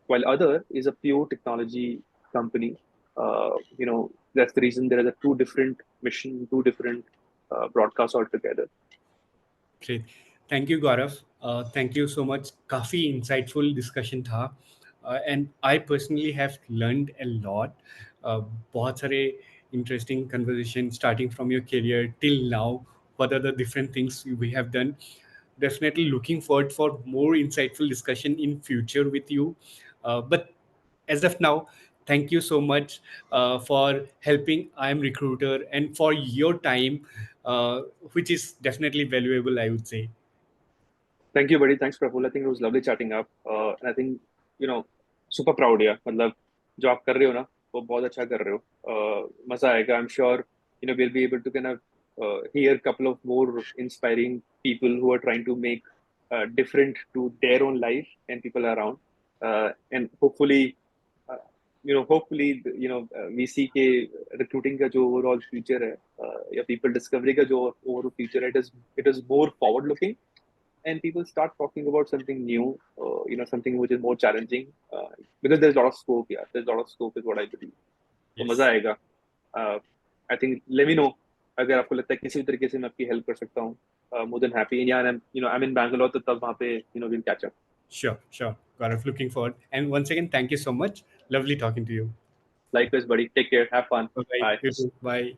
while other is a pure technology company. That's the reason there are the two different mission, two different broadcasts altogether. Great. Thank you, Gaurav. Thank you so much. काफ़ी insightful discussion था. And I personally have learned a lot. बहुत सारे interesting conversation starting from your career till now. What are the different things we have done? Definitely looking forward for more insightful discussion in future with you. But as of now, thank you so much for helping I am recruiter and for your time, which is definitely valuable, I would say. Thank you, buddy. Thanks, Praful. I think it was lovely chatting up. And I think, super proud यार. मतलब जो आप कर रहे हो ना, वो बहुत अच्छा कर रहे हो. मजा आएगा. I'm sure, we'll be able to kind of hear a couple of more inspiring people who are trying to make different to their own life and people around. And hopefully, hopefully we see के recruiting का जो overall future है या people discovery का जो overall future है, it is more forward looking, and people start talking about something new, something which is more challenging, because there's a lot of scope here. There's a lot of scope is what I believe. तो मजा Yes. आएगा. I think let me know अगर आपको लगता है किसी भी तरीके से मैं आपकी हेल्प कर सकता हूँ. More than happy. And yeah, I'm in Bangalore, तो तब वहाँ पे we'll catch up. Sure, sure. Gaurav, looking forward. And once again, thank you so much. Lovely talking to you. Likewise, buddy. Take care. Have fun. Bye-bye. Bye. You too. Bye.